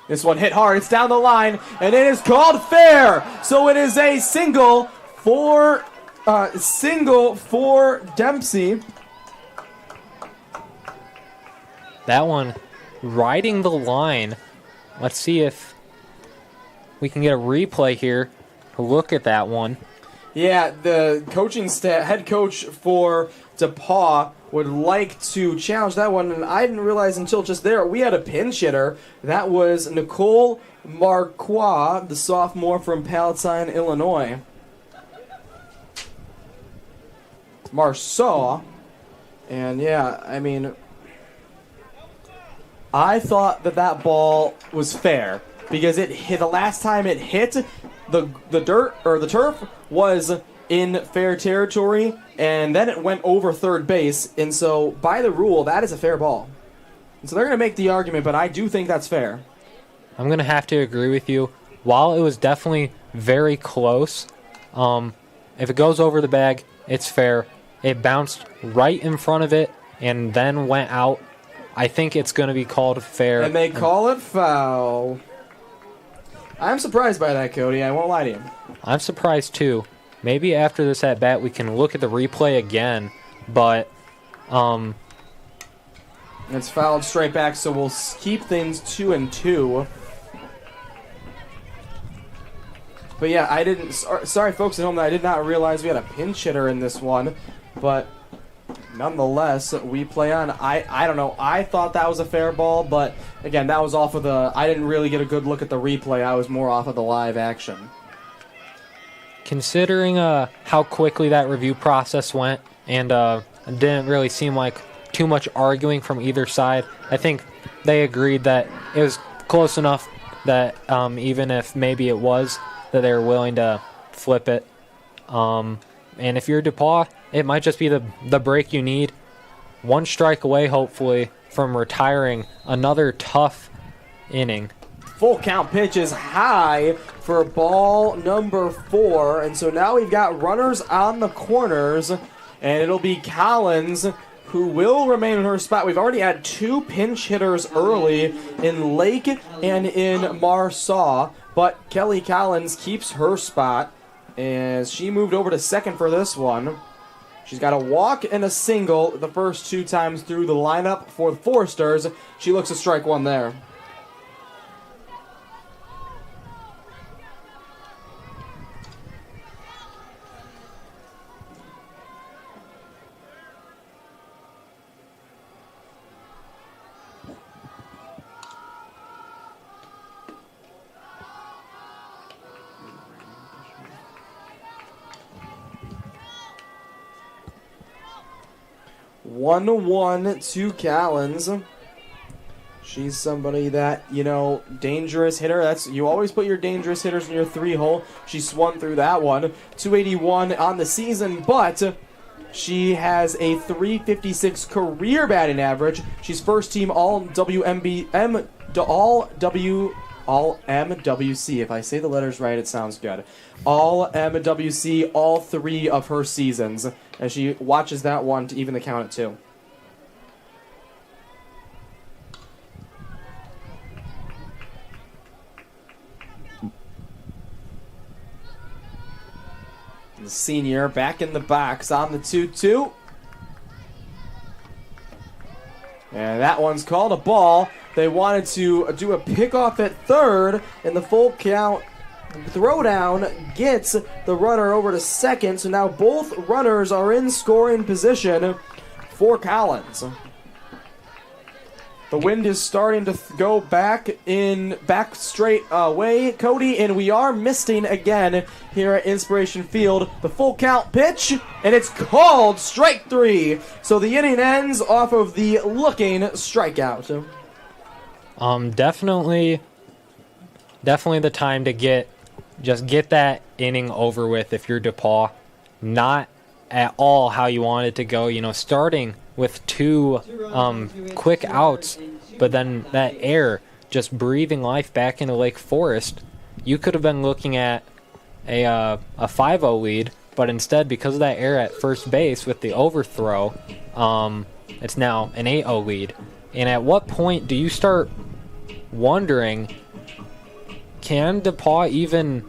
This one hit hard. It's down the line, and it is called fair. So it is a single for Dempsey. That one riding the line. Let's see if we can get a replay here. Look at that one. Yeah, the head coach for DePauw would like to challenge that one, and I didn't realize until just there we had a pinch hitter. That was Nicole Marquois, the sophomore from Palatine, Illinois. Marceau. And yeah, I mean, I thought that ball was fair because it hit the last time it hit the dirt or the turf was in fair territory, and then it went over third base, and so by the rule that is a fair ball. And so they're going to make the argument, but I do think that's fair. I'm going to have to agree with you. While it was definitely very close, if it goes over the bag, it's fair. It bounced right in front of it and then went out. I think it's going to be called fair. And they call it foul. I'm surprised by that, Cody. I won't lie to you. I'm surprised, too. Maybe after this at-bat we can look at the replay again, but it's fouled straight back, so we'll keep things 2-2. But yeah, I didn't... Sorry, folks at home, that I did not realize we had a pinch hitter in this one. But nonetheless, we play on. I don't know. I thought that was a fair ball, but again, that was off of the... I didn't really get a good look at the replay. I was more off of the live action. Considering how quickly that review process went and it didn't really seem like too much arguing from either side, I think they agreed that it was close enough that even if maybe it was, that they were willing to flip it. And if you're DePauw, it might just be the break you need. One strike away, hopefully, from retiring another tough inning. Full count pitch is high for ball number 4. And so now we've got runners on the corners. And it'll be Collins who will remain in her spot. We've already had 2 pinch hitters early in Lake and in Marceau. But Kelly Collins keeps her spot as she moved over to second for this one. She's got a walk and a single the first 2 times through the lineup for the Foresters. She looks to strike one there. One to Collins. She's somebody that, dangerous hitter. You always put your dangerous hitters in your 3-hole. She swung through that one. 281 on the season, but she has a 356 career batting average. She's first team all MWC. If I say the letters right, it sounds good. All MWC, all 3 of her seasons. As she watches that one to even the count at 2. The senior back in the box on the 2-2. And that one's called a ball. They wanted to do a pickoff at third, and the full count throwdown gets the runner over to second. So now both runners are in scoring position for Collins. The wind is starting to go back straight away, Cody, and we are misting again here at Inspiration Field. The full count pitch, and it's called strike 3. So the inning ends off of the looking strikeout. Definitely the time to get that inning over with if you're DePauw. Not at all how you want it to go, starting with 2 quick outs, but then that air just breathing life back into Lake Forest. You could have been looking at a 5-0 lead, but instead, because of that air at first base with the overthrow, it's now an 8-0 lead. And at what point do you start wondering, can DePauw even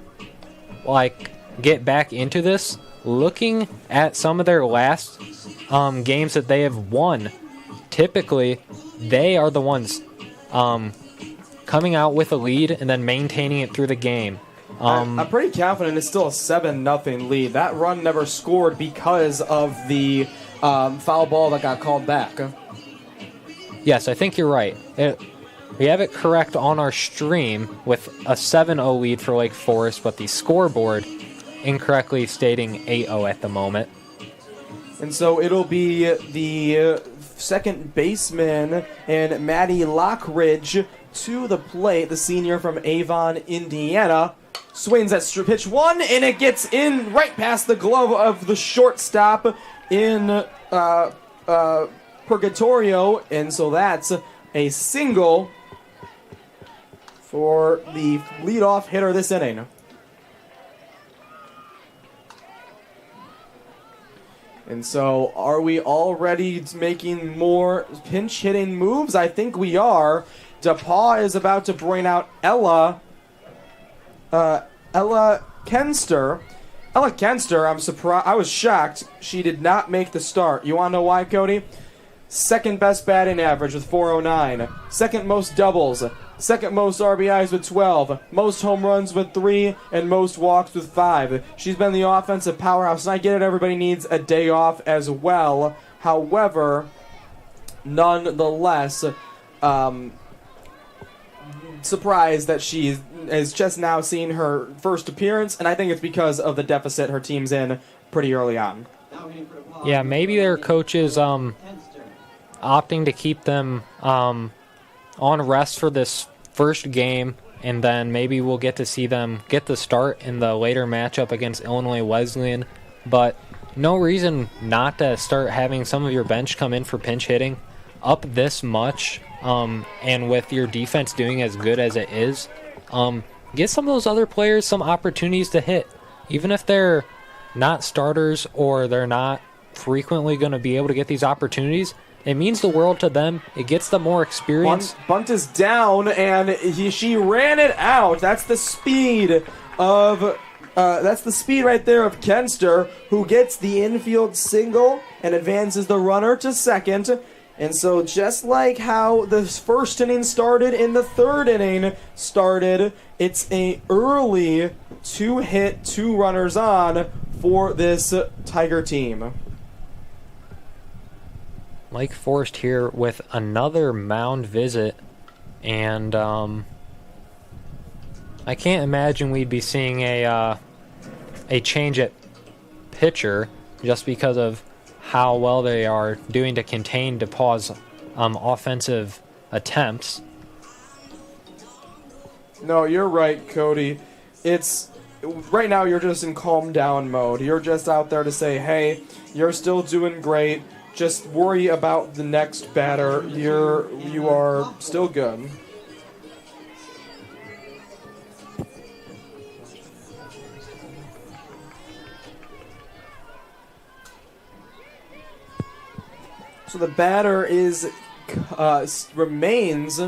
get back into this? Looking at some of their last games that they have won, typically they are the ones coming out with a lead and then maintaining it through the game. I'm pretty confident it's still a 7-0 lead. That run never scored because of the foul ball that got called back. Yes, I think you're right. We have it correct on our stream with a 7-0 lead for Lake Forest, but the scoreboard incorrectly stating 8-0 at the moment. And so it'll be the second baseman and Maddie Lockridge to the plate, the senior from Avon, Indiana. Swings at pitch 1, and it gets in right past the glove of the shortstop in Purgatorio, and so that's a single for the leadoff hitter this inning. And so, are we already making more pinch hitting moves? I think we are. DePauw is about to bring out Ella Kenster. Ella Kenster, I'm surprised. I was shocked she did not make the start. You want to know why, Cody? Second best batting average with 409. Second most doubles. Second most RBIs with 12. Most home runs with 3. And most walks with 5. She's been the offensive powerhouse. And I get it, everybody needs a day off as well. However, nonetheless, surprised that she is just now seeing her first appearance. And I think it's because of the deficit her team's in pretty early on. Yeah, maybe their coaches opting to keep them on rest for this first game, and then maybe we'll get to see them get the start in the later matchup against Illinois Wesleyan. But no reason not to start having some of your bench come in for pinch hitting up this much, and with your defense doing as good as it is. Get some of those other players some opportunities to hit, even if they're not starters or they're not frequently going to be able to get these opportunities. It means the world to them. It gets them more experience. Bunt is down, and she ran it out. That's the speed of right there of Kenster, who gets the infield single and advances the runner to second. And so just like how the first inning started and the third inning started, it's a early 2-hit, 2 runners on for this Tiger team. Lake Forest here with another mound visit, and I can't imagine we'd be seeing a change at pitcher just because of how well they are doing to contain DePauw's offensive attempts. No, you're right, Cody. It's right now you're just in calm down mode. You're just out there to say, hey, you're still doing great. Just worry about the next batter. You are still good. So the batter remains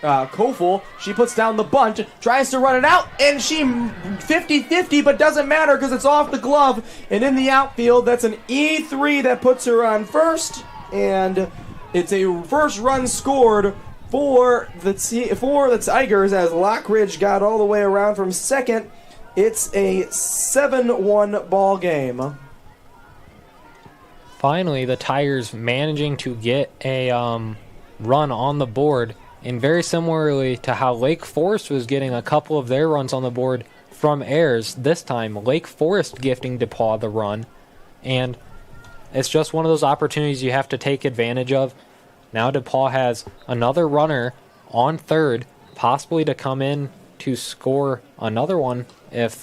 Kofel. She puts down the bunt, tries to run it out, and she 50-50, but doesn't matter because it's off the glove. And in the outfield, that's an E3 that puts her on first, and it's a first run scored for the Tigers as Lockridge got all the way around from second. It's a 7-1 ball game. Finally, the Tigers managing to get a run on the board, and very similarly to how Lake Forest was getting a couple of their runs on the board from errors, this time Lake Forest gifting DePauw the run, and it's just one of those opportunities you have to take advantage of. Now DePauw has another runner on third, possibly to come in to score another one if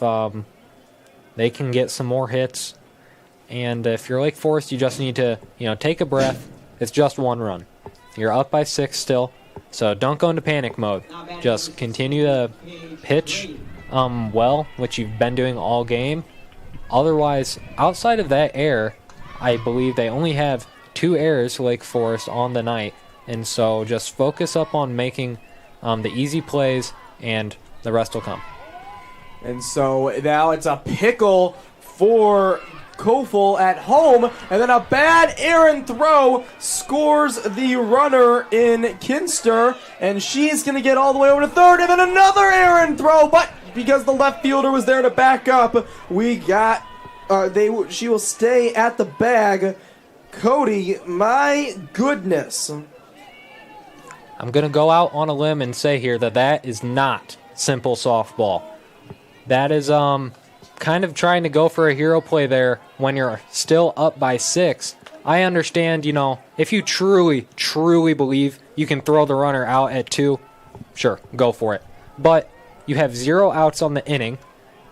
they can get some more hits. And if you're Lake Forest, you just need to, take a breath. It's just one run. You're up by 6 still, so don't go into panic mode. Just continue to pitch well, which you've been doing all game. Otherwise, outside of that error, I believe they only have 2 errors, Lake Forest, on the night. And so just focus up on making the easy plays, and the rest will come. And so now it's a pickle for Kofel at home, and then a bad errant throw scores the runner in Kinster, and she's going to get all the way over to third, and then another errant throw, but because the left fielder was there to back up, we got she will stay at the bag. Cody, my goodness. I'm going to go out on a limb and say here that is not simple softball. That is kind of trying to go for a hero play there when you're still up by 6. I understand, if you truly, truly believe you can throw the runner out at 2, sure, go for it. But you have 0 outs on the inning,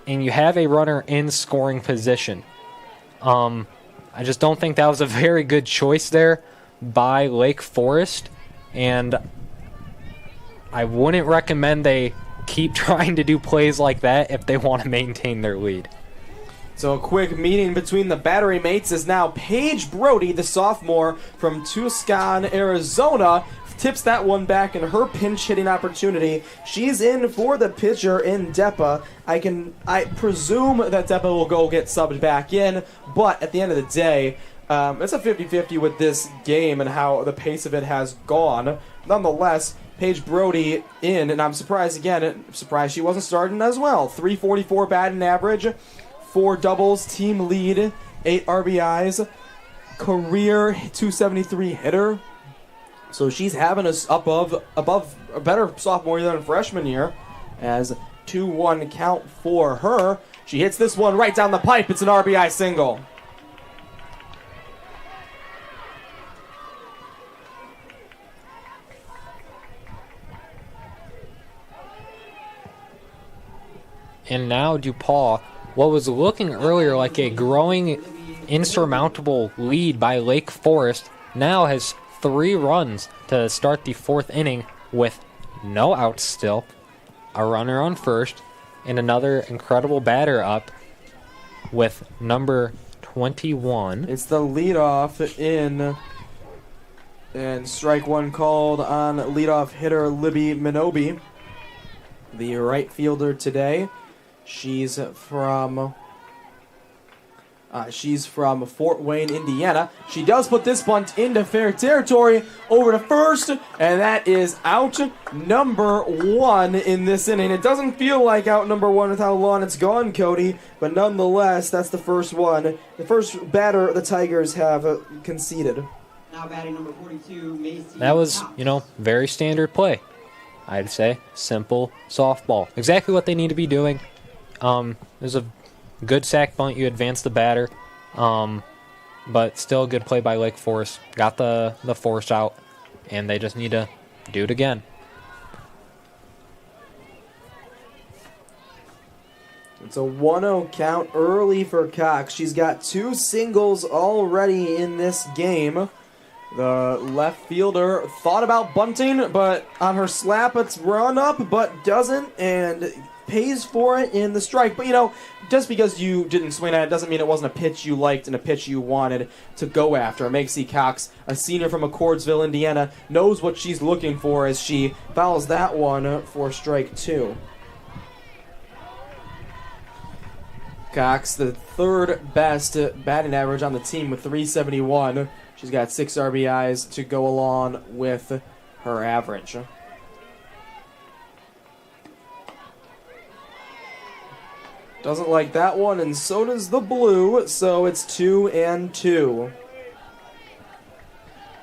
and you have a runner in scoring position. I just don't think that was a very good choice there by Lake Forest, and I wouldn't recommend they keep trying to do plays like that if they want to maintain their lead. So a quick meeting between the battery mates is now Paige Brody, the sophomore from Tucson, Arizona, tips that one back in her pinch hitting opportunity. She's in for the pitcher in DePauw. I presume that DePauw will go get subbed back in, but at the end of the day, it's a 50-50 with this game and how the pace of it has gone. Nonetheless, Paige Brody in, and I'm surprised she wasn't starting as well. 344 batting average, 4 doubles, team lead, 8 RBIs, career 273 hitter. So she's having us above a better sophomore year than freshman year, as 2-1 count for her. She hits this one right down the pipe. It's an RBI single. And now DePauw, what was looking earlier like a growing, insurmountable lead by Lake Forest, now has 3 runs to start the 4th inning with no outs still, a runner on first, and another incredible batter up with number 21. It's the leadoff in, and strike one called on leadoff hitter Libby Minobi, the right fielder today. She's from Fort Wayne, Indiana. She does put this bunt into fair territory over to first, and that is out number 1 in this inning. It doesn't feel like out number 1 with how long it's gone, Cody, but nonetheless, that's the first one. The first batter the Tigers have conceded. Now batting number 42, Macy. That was, very standard play. I'd say simple softball. Exactly what they need to be doing. There's a good sack bunt. You advance the batter, but still a good play by Lake Forest. Got the force out, and they just need to do it again. It's a 1-0 count early for Cox. She's got 2 singles already in this game. The left fielder thought about bunting, but on her slap it's run up, but doesn't, and pays for it in the strike. But, just because you didn't swing at it doesn't mean it wasn't a pitch you liked and a pitch you wanted to go after. Maxie Cox, a senior from McCordsville, Indiana, knows what she's looking for as she fouls that one for strike 2. Cox, the 3rd best batting average on the team with 371. She's got 6 RBIs to go along with her average. Doesn't like that one, and so does the blue, so it's 2-2.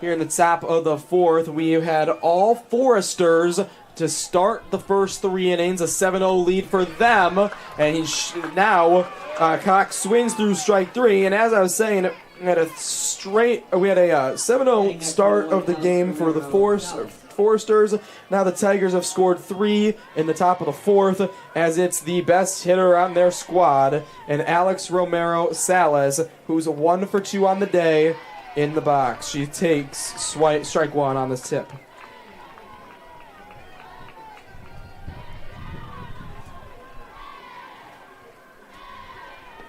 Here in the top of the 4th, we had all Foresters to start the first 3 innings, a 7-0 lead for them, and now Cox swings through strike 3, and as I was saying, we had a 7-0 start of the game for the Foresters. Now the Tigers have scored 3 in the top of the 4th, as it's the best hitter on their squad, and Alex Romero Salas, who's 1 for 2 on the day in the box. She takes strike 1 on this tip.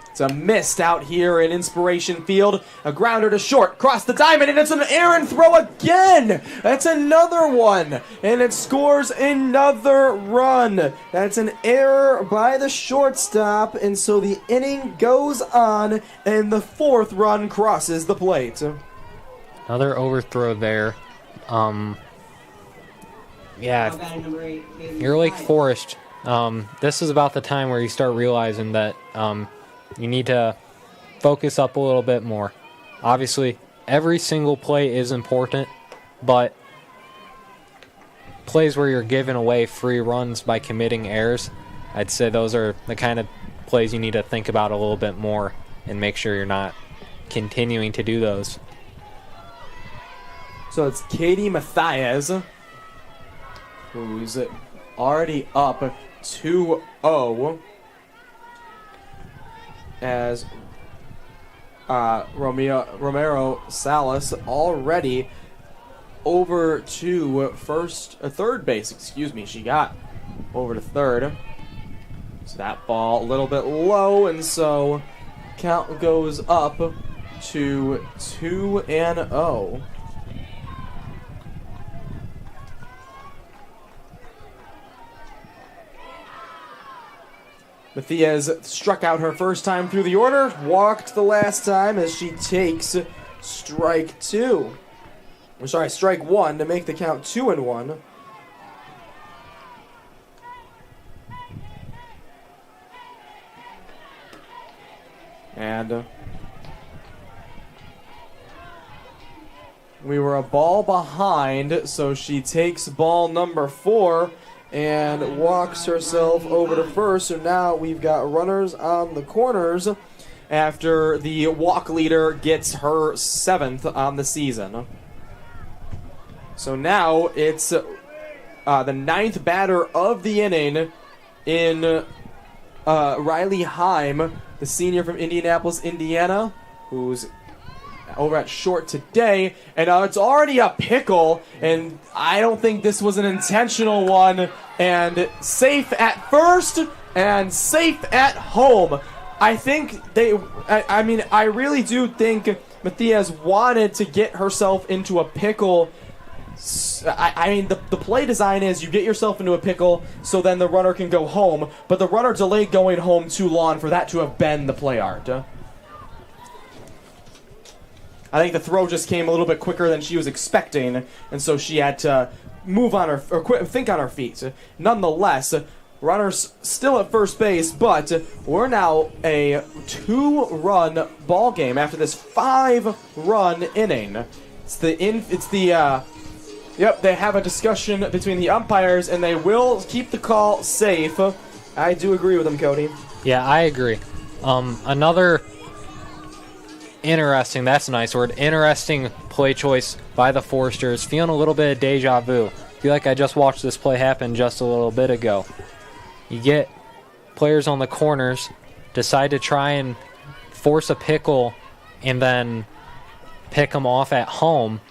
It's a missed out here in Inspiration Field. A grounder to short, cross the diamond, and it's an errant throw again. That's another one, and it scores another run. That's an error by the shortstop, and so the inning goes on, and the 4th run crosses the plate. Another overthrow there. Yeah, your Lake Forest, this is about the time where you start realizing that you need to focus up a little bit more. Obviously, every single play is important, but plays where you're giving away free runs by committing errors, I'd say those are the kind of plays you need to think about a little bit more and make sure you're not continuing to do those. So it's Katie Mathias, who's already up 2-0, as Romero Salas already over to third base. She got over to third. So that ball a little bit low, and so count goes up to 2-0. Mathias struck out her first time through the order, walked the last time as she takes strike one to make the count 2-1. And we were a ball behind, so she takes ball number 4 and walks herself over to first. So now we've got runners on the corners after the walk leader gets her 7th on the season. So now it's the 9th batter of the inning in Riley Heim, the senior from Indianapolis, Indiana, who's over at short today, and it's already a pickle, and I don't think this was an intentional one, and safe at first and safe at home. I think I really do think Mathias wanted to get herself into a pickle. The play design is you get yourself into a pickle so then the runner can go home, but the runner delayed going home too long for that to have been the play art. I think the throw just came a little bit quicker than she was expecting, and so she had to move on her, or think on her feet. Nonetheless, runner's still at first base, but we're now a 2-run ball game after this 5-run inning. Yep, they have a discussion between the umpires, and they will keep the call safe. I do agree with them, Cody. Yeah, I agree. Another interesting, that's a nice word, interesting play choice by the Foresters. Feeling a little bit of deja vu. Feel like I just watched this play happen just a little bit ago. You get players on the corners, decide to try and force a pickle, and then pick them off at home.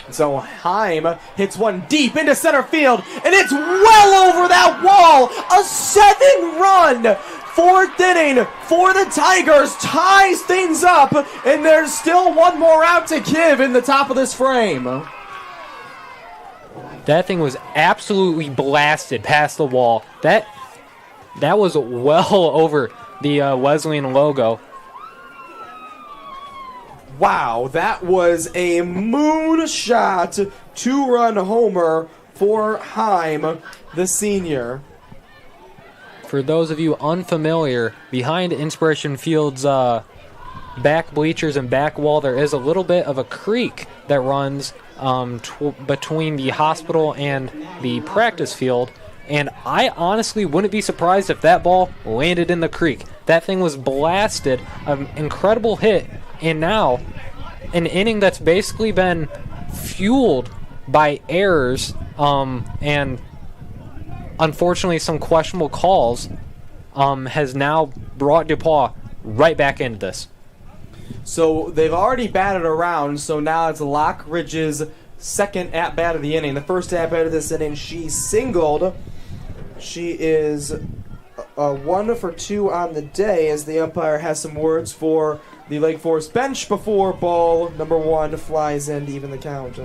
So Heim hits one deep into center field, and it's well over that wall. A 7-run 4th inning for the Tigers ties things up, and there's still one more out to give in the top of this frame. That thing was absolutely blasted past the wall. That was well over the Wesleyan logo. Wow, that was a moonshot 2-run homer for Heim, the senior. For those of you unfamiliar, behind Inspiration Field's back bleachers and back wall, there is a little bit of a creek that runs between the hospital and the practice field, and I honestly wouldn't be surprised if that ball landed in the creek. That thing was blasted, an incredible hit, and now an inning that's basically been fueled by errors and unfortunately some questionable calls has now brought DePauw right back into this. So they've already batted around, so now it's Lockridge's second at-bat of the inning. The first at-bat of this inning, she singled. She is 1 for 2 on the day, as the umpire has some words for the Lake Forest bench before ball number 1 flies in to even the count.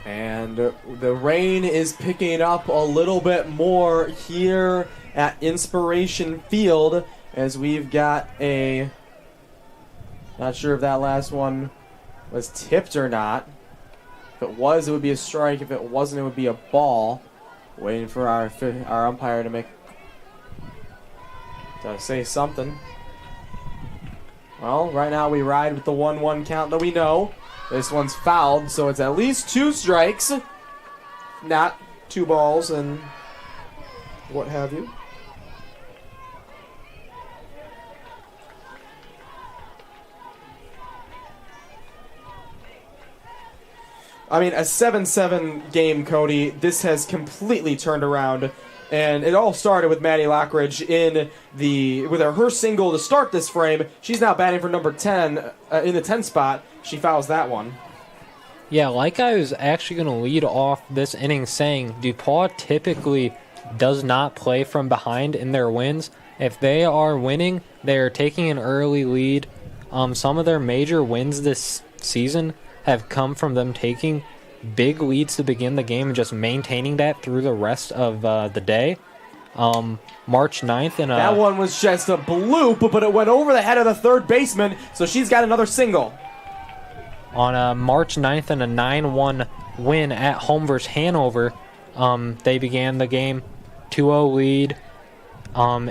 And the rain is picking up a little bit more here at Inspiration Field as we've got a, not sure if that last one was tipped or not. If it was, it would be a strike. If it wasn't, it would be a ball. Waiting for our umpire to say something. Well, right now we ride with the 1-1 count that we know. This one's fouled, so it's at least 2 strikes, not 2 balls and what have you. I mean, a 7-7 game, Cody. This has completely turned around, and it all started with Maddie Lockridge with her single to start this frame. She's now batting for number 10 in the 10 spot. She fouls that one. Yeah, like I was actually going to lead off this inning saying, DePauw typically does not play from behind in their wins. If they are winning, they're taking an early lead. Some of their major wins this season have come from them taking big leads to begin the game and just maintaining that through the rest of the day. March 9th. That one was just a bloop, but it went over the head of the third baseman, so she's got another single. On March 9th in a 9-1 win at home versus Hanover, they began the game 2-0 lead.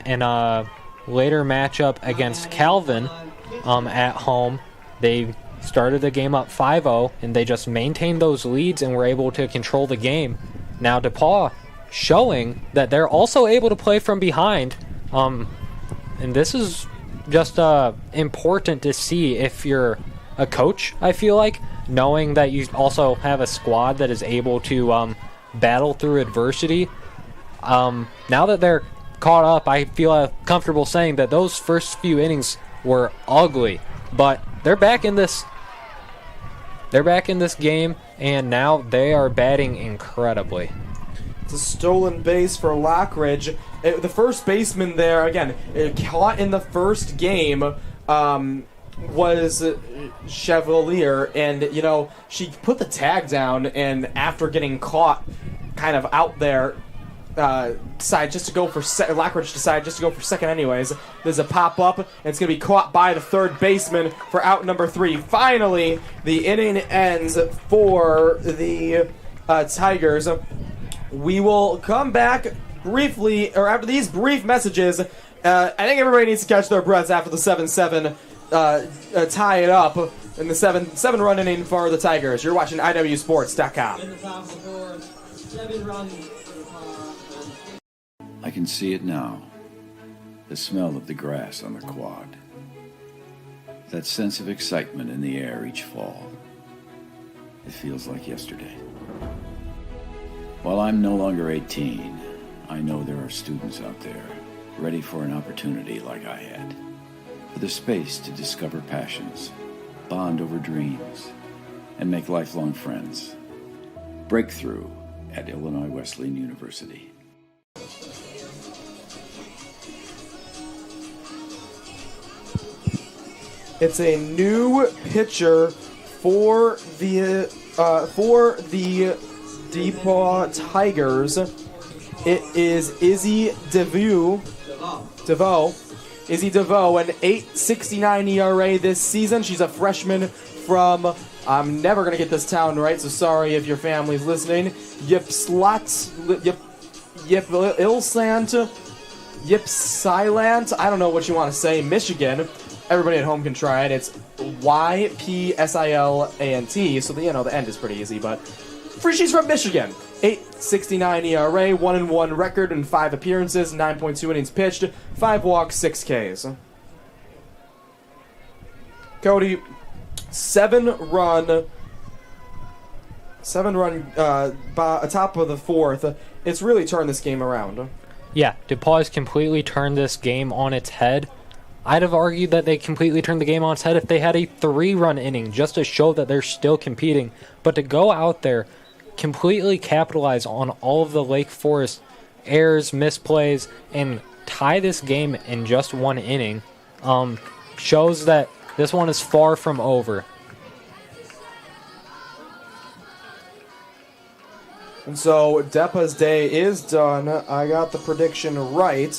In a later matchup against Calvin at home, they started the game up 5-0, and they just maintained those leads and were able to control the game. Now DePauw showing that they're also able to play from behind, and this is just important to see if you're a coach, I feel like, knowing that you also have a squad that is able to battle through adversity. Now that they're caught up, I feel comfortable saying that those first few innings were ugly, but they're back in this game, and now they are batting incredibly. It's a stolen base for Lockridge. The first baseman there, again, caught in the first game, was Chevalier, and, she put the tag down, and after getting caught kind of out there, decided just to go for Lockridge decided just to go for second anyways. There's a pop-up, and it's going to be caught by the third baseman for out number 3. Finally, the inning ends for the Tigers. We will come back briefly, or after these brief messages. I think everybody needs to catch their breaths after the 7-7 tie it up in the 7-run inning for the Tigers. You're watching IWSports.com. In the top of the fourth, 7 runs. I can see it now. The smell of the grass on the quad. That sense of excitement in the air each fall. It feels like yesterday. While I'm no longer 18, I know there are students out there ready for an opportunity like I had. For the space to discover passions, bond over dreams, and make lifelong friends. Breakthrough at Illinois Wesleyan University. It's a new pitcher for the DePauw Tigers. It is Izzy DeVoe. Izzy DeVoe, an 8.69 ERA this season. She's a freshman from, I'm never going to get this town right, so sorry if your family's listening, Ypsilant, I don't know what you want to say, Michigan. Everybody at home can try it. It's Ypsilant, so the end is pretty easy, but she's from Michigan. 8.69 ERA, 1-1 record in 5 appearances, 9.2 innings pitched, 5 walks, 6 Ks. Cody, 7-run top of the fourth. It's really turned this game around. Yeah, DePauw has completely turned this game on its head. I'd have argued that they completely turned the game on its head if they had a 3-run inning, just to show that they're still competing. But to go out there, completely capitalize on all of the Lake Forest errors, misplays, and tie this game in just 1 inning, shows that this one is far from over. And so Depa's day is done. I got the prediction right.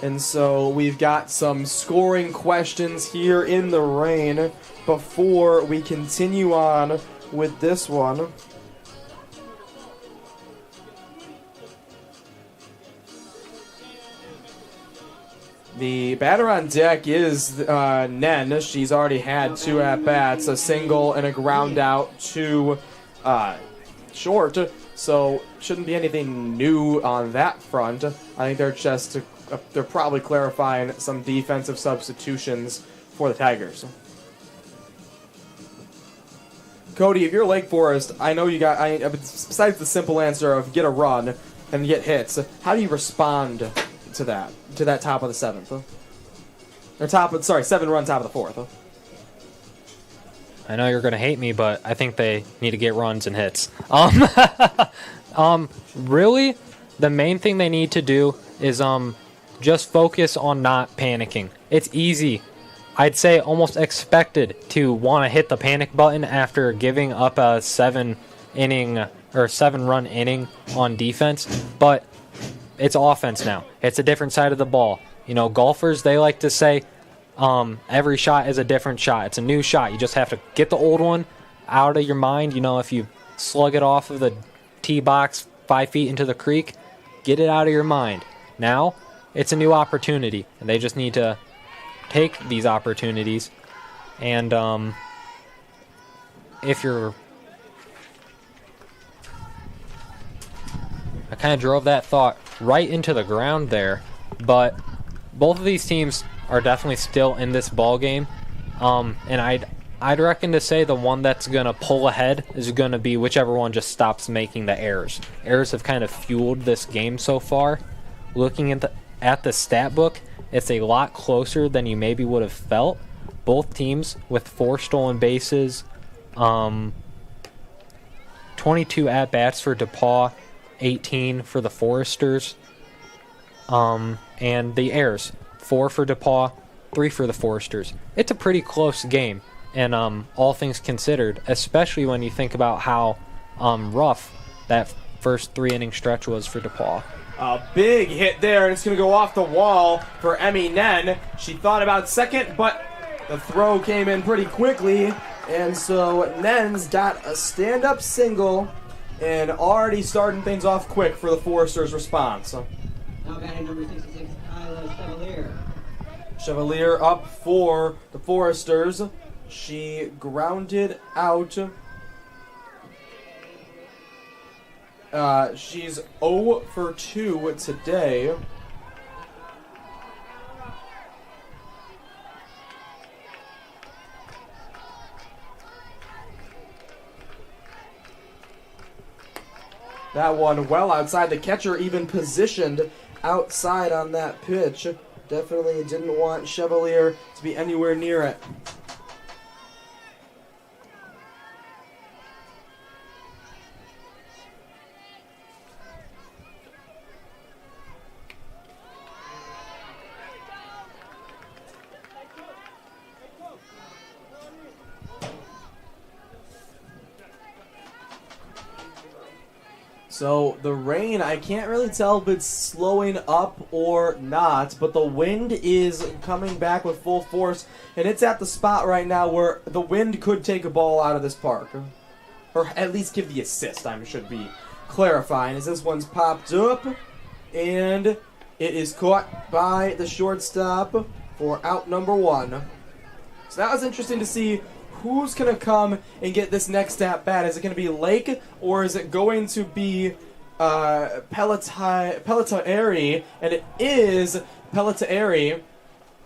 And so we've got some scoring questions here in the rain before we continue on with this one. The batter on deck is Nen. She's already had 2 at-bats, a single and a ground out to short. So shouldn't be anything new on that front. I think they're probably clarifying some defensive substitutions for the Tigers. Cody, if you're Lake Forest, I know you got. Besides the simple answer of get a run and get hits, how do you respond to that top of the 7th? Or 7-run top of the 4th. I know you're going to hate me, but I think they need to get runs and hits. Really, the main thing they need to do is just focus on not panicking. It's easy. I'd say almost expected to want to hit the panic button after giving up a 7-run inning on defense, but it's offense now. It's a different side of the ball. You know, golfers, they like to say every shot is a different shot. It's a new shot. You just have to get the old one out of your mind. You know, if you slug it off of the tee box 5 feet into the creek, get it out of your mind. Now, it's a new opportunity, and they just need to take these opportunities. And if you're... I kind of drove that thought right into the ground there, but both of these teams are definitely still in this ball game, and I'd reckon to say the one that's going to pull ahead is going to be whichever one just stops making the errors. Errors have kind of fueled this game so far. Looking at the stat book, it's a lot closer than you maybe would have felt. Both teams with 4 stolen bases, 22 at-bats for DePauw, 18 for the Foresters, and the errors, 4 for DePauw, 3 for the Foresters. It's a pretty close game, and all things considered, especially when you think about how rough that first 3-inning stretch was for DePauw. A big hit there, and it's going to go off the wall for Emmy Nen. She thought about second, but the throw came in pretty quickly, and so Nen's got a stand-up single and already starting things off quick for the Foresters' response. Now batting number 66, Kyla Chevalier. Chevalier up for the Foresters. She grounded out. She's 0 for 2 today. That one well outside. The catcher even positioned outside on that pitch. Definitely didn't want Chevalier to be anywhere near it. So the rain, I can't really tell if it's slowing up or not, but the wind is coming back with full force, and it's at the spot right now where the wind could take a ball out of this park. Or at least give the assist, I should be clarifying, as this one's popped up, and it is caught by the shortstop for out number 1. So that was interesting to see who's going to come and get this next at-bat. Is it going to be Lake, or is it going to be Pelletieri? And it is Pelletieri,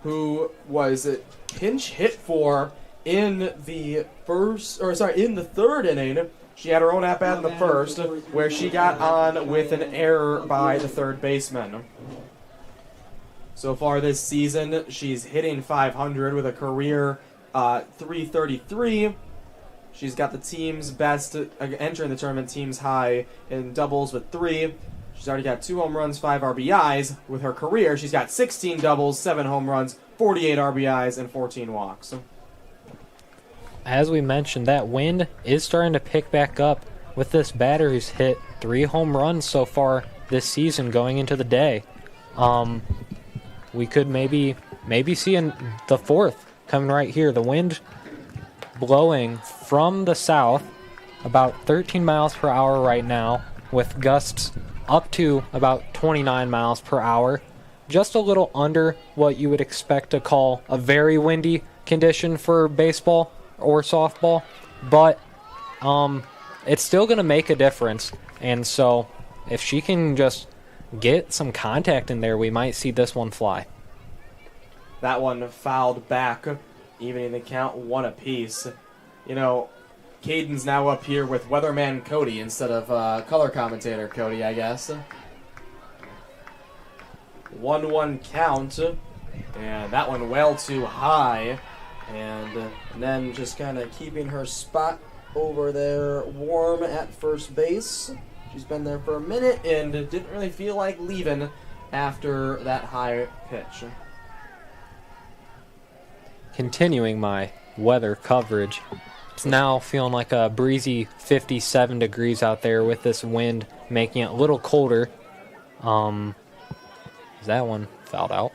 who was pinch hit for in the third inning. She had her own at-bat in the first, where she got on with an error by the third baseman. So far this season, she's hitting .500 with a career .333. She's got the team's best entering the tournament team's high in doubles with 3. She's already got 2 home runs, 5 RBIs. With her career, she's got 16 doubles, 7 home runs, 48 RBIs, and 14 walks. As we mentioned, that wind is starting to pick back up with this batter who's hit 3 home runs so far this season going into the day. we could maybe see the fourth coming right here. The wind blowing from the south about 13 miles per hour right now, with gusts up to about 29 miles per hour. Just a little under what you would expect to call a very windy condition for baseball or softball, but it's still going to make a difference. And so if she can just get some contact in there, we might see this one fly. That one fouled back, evening the count 1 apiece. You know, Caden's now up here with weatherman Cody instead of color commentator Cody, I guess. 1-1 count, and that one well too high, and then just kind of keeping her spot over there warm at first base. She's been there for a minute and didn't really feel like leaving after that high pitch. Continuing my weather coverage, it's now feeling like a breezy 57 degrees out there with this wind making it a little colder. That one fouled out.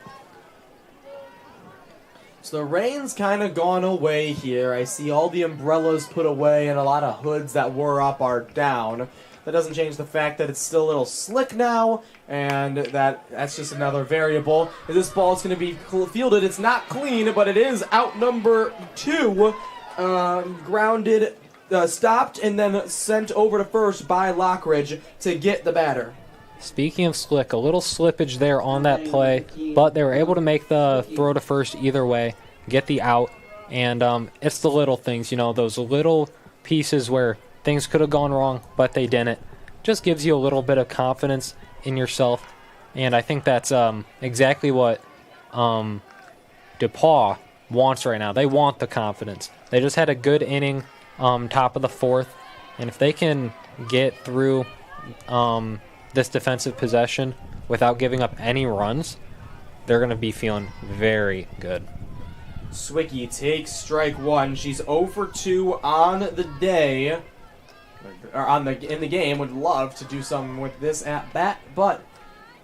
So the rain's kind of gone away here. I see all the umbrellas put away and a lot of hoods that were up are down. That doesn't change the fact that it's still a little slick now, and that's just another variable. If this ball is going to be fielded, it's not clean, but it is out number 2, grounded, stopped, and then sent over to first by Lockridge to get the batter. Speaking of slick, a little slippage there on that play, but they were able to make the throw to first either way, get the out, and it's the little things, you know, those little pieces where things could have gone wrong, but they didn't. Just gives you a little bit of confidence in yourself, and I think that's exactly what DePauw wants right now. They want the confidence. They just had a good inning, top of the 4th, and if they can get through this defensive possession without giving up any runs, they're going to be feeling very good. Swicky takes strike 1. She's 0 for 2 on the day, or in the game. Would love to do something with this at bat, but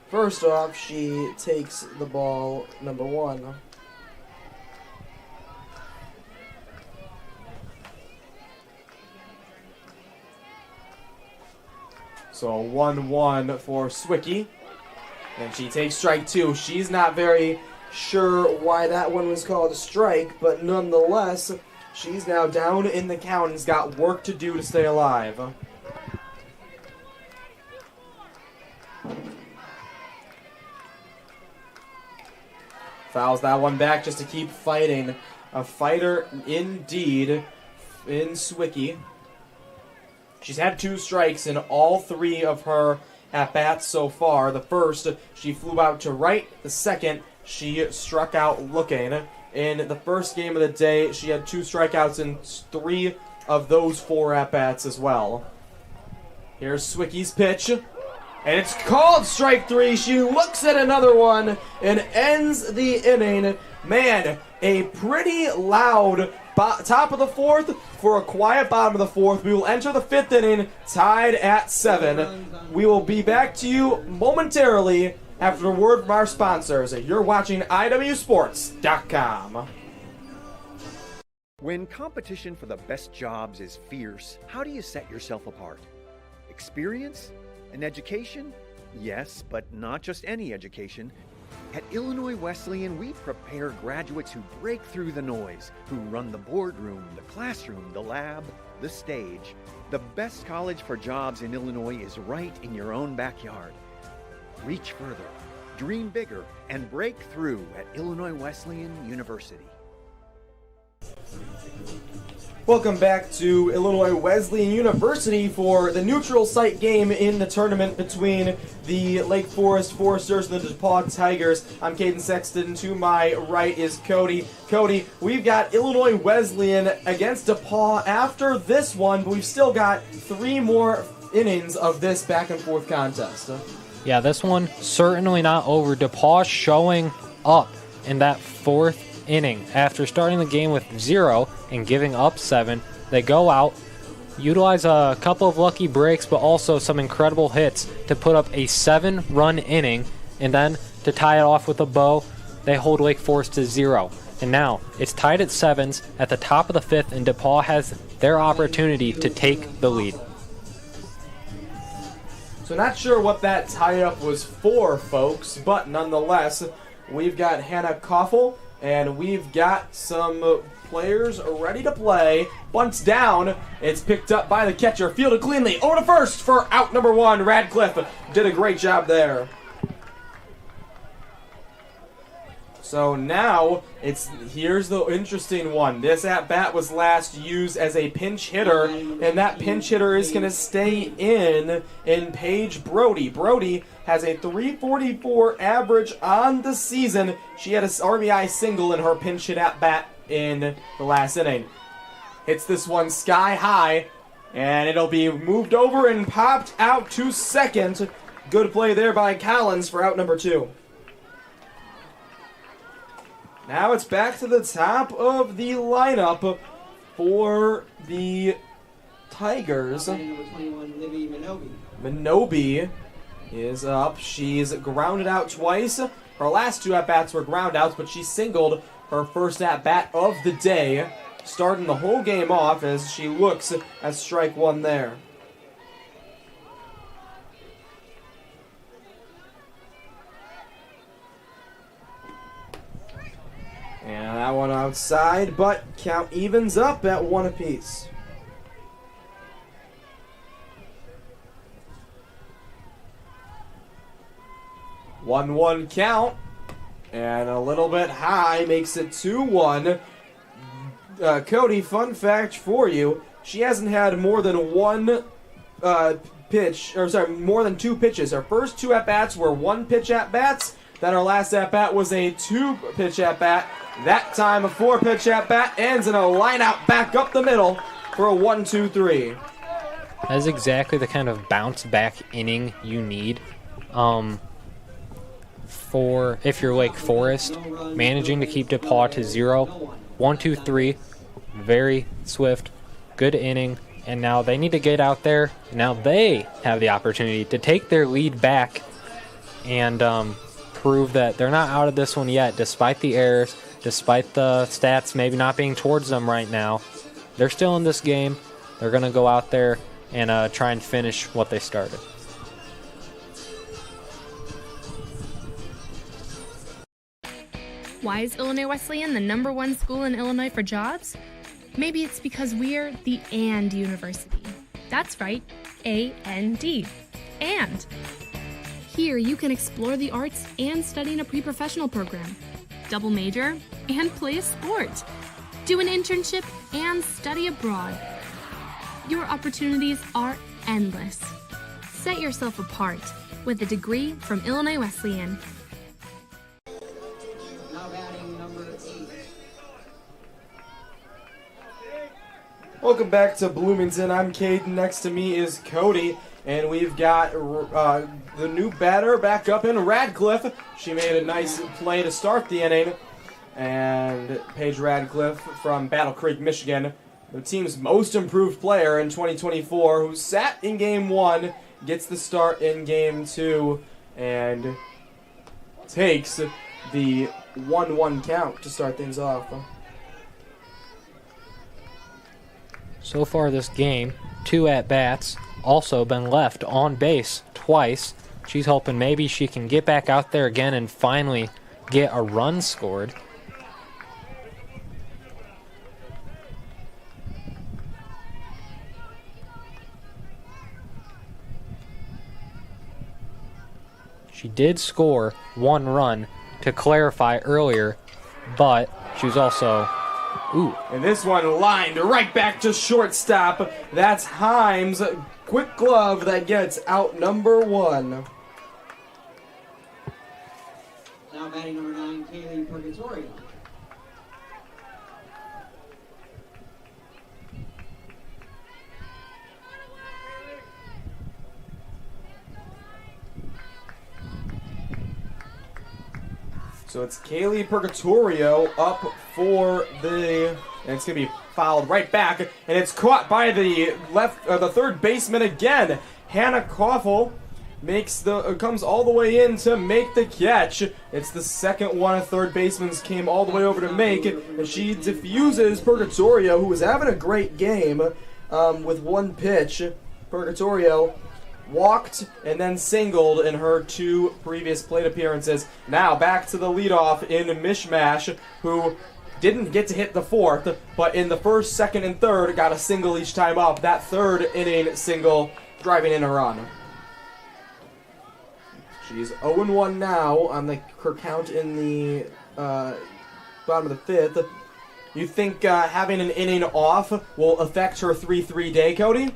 first off, she takes the ball number 1. So 1-1 for Swicky. And she takes strike 2. She's not very sure why that one was called a strike, but nonetheless, she's now down in the count and's got work to do to stay alive. Fouls that one back just to keep fighting. A fighter indeed in Swicky. She's had 2 strikes in all 3 of her at-bats so far. The first, she flew out to right. The second, she struck out looking. In the first game of the day, she had 2 strikeouts in 3 of those 4 at-bats as well. Here's Swicky's pitch, and it's called strike 3. She looks at another one and ends the inning. Man, a pretty loud top of the 4th for a quiet bottom of the 4th. We will enter the 5th inning tied at 7. We will be back to you momentarily after a word from our sponsors. You're watching IWSports.com. When competition for the best jobs is fierce, how do you set yourself apart? Experience? An education? Yes, but not just any education. At Illinois Wesleyan, we prepare graduates who break through the noise, who run the boardroom, the classroom, the lab, the stage. The best college for jobs in Illinois is right in your own backyard. Reach further, dream bigger, and break through at Illinois Wesleyan University. Welcome back to Illinois Wesleyan University for the neutral site game in the tournament between the Lake Forest Foresters and the DePauw Tigers. I'm Caden Sexton. To my right is Cody. Cody, we've got Illinois Wesleyan against DePauw after this one, but we've still got 3 more innings of this back and forth contest. Yeah, this one certainly not over. DePauw showing up in that 4th inning after starting the game with 0 and giving up 7. They go out, utilize a couple of lucky breaks, but also some incredible hits to put up a 7-run inning, and then to tie it off with a bow, they hold Lake Forest to 0. And now it's tied at 7s at the top of the 5th, and DePauw has their opportunity to take the lead. So not sure what that tie-up was for, folks, but nonetheless, we've got Hannah Koffel, and we've got some players ready to play. Bunts down. It's picked up by the catcher. Fielded cleanly. Over to first for out number 1. Radcliffe did a great job there. So now, here's the interesting one. This at-bat was last used as a pinch hitter, and that pinch hitter is going to stay in Paige Brody. Brody has a .344 average on the season. She had a RBI single in her pinch hit at-bat in the last inning. Hits this one sky high, and it'll be moved over and popped out to second. Good play there by Collins for out number 2. Now it's back to the top of the lineup for the Tigers. Number 21, Libby Minobi. Minobi is up. She's grounded out twice. Her last 2 at-bats were ground outs, but she singled her first at-bat of the day, starting the whole game off as she looks at strike 1 there. And that one outside, but count evens up at 1 apiece. One count, and a little bit high makes it 2-1. Cody, fun fact for you: she hasn't had more than more than 2 pitches. Her first 2 at bats were 1-pitch at bats. Then her last at bat was a 2-pitch at bat. That time a 4-pitch at bat ends in a line out back up the middle for a 1-2-3. That is exactly the kind of bounce back inning you need. For if you're Lake Forest, managing to keep DePauw to 0. 1-2-3, very swift, good inning, and now they need to get out there. Now they have the opportunity to take their lead back and prove that they're not out of this one yet, despite the errors, despite the stats maybe not being towards them right now. They're still in this game. They're going to go out there and try and finish what they started. Why is Illinois Wesleyan the #1 school in Illinois for jobs? Maybe it's because we're the AND University. That's right, A-N-D. And. Here you can explore the arts and study in a pre-professional program, double major, and play a sport, do an internship, and study abroad. Your opportunities are endless. Set yourself apart with a degree from Illinois Wesleyan. Now batting number 8. Welcome back to Bloomington. I'm Caden. Next to me is Cody. And we've got the new batter back up in Radcliffe. She made a nice play to start the inning. And Paige Radcliffe from Battle Creek, Michigan, the team's most improved player in 2024, who sat in Game 1, gets the start in Game 2, and takes the 1-1 count to start things off. So far this game, 2 at-bats, also been left on base twice. She's hoping maybe she can get back out there again and finally get a run scored. She did score 1 run, to clarify earlier, but she was also... Ooh. And this one lined right back to shortstop. That's Himes. Quick glove that gets out number 1. Now batting number 9, Kaylee Purgatorio. So it's Kaylee Purgatorio up for the, and it's going to be fouled right back, and it's caught by the the third baseman again, Hannah Koffel, comes all the way in to make the catch. It's the second one a third baseman's came all the way over to make, and she diffuses Purgatorio, who was having a great game with one pitch. Purgatorio walked and then singled in her 2 previous plate appearances. Now back to the leadoff in Mishmash, who didn't get to hit the 4th, but in the 1st, 2nd, and 3rd got a single each time up. That 3rd inning single driving in a run. She's 0-1 now on her count in the bottom of the 5th. You think having an inning off will affect her 3-3 day, Cody?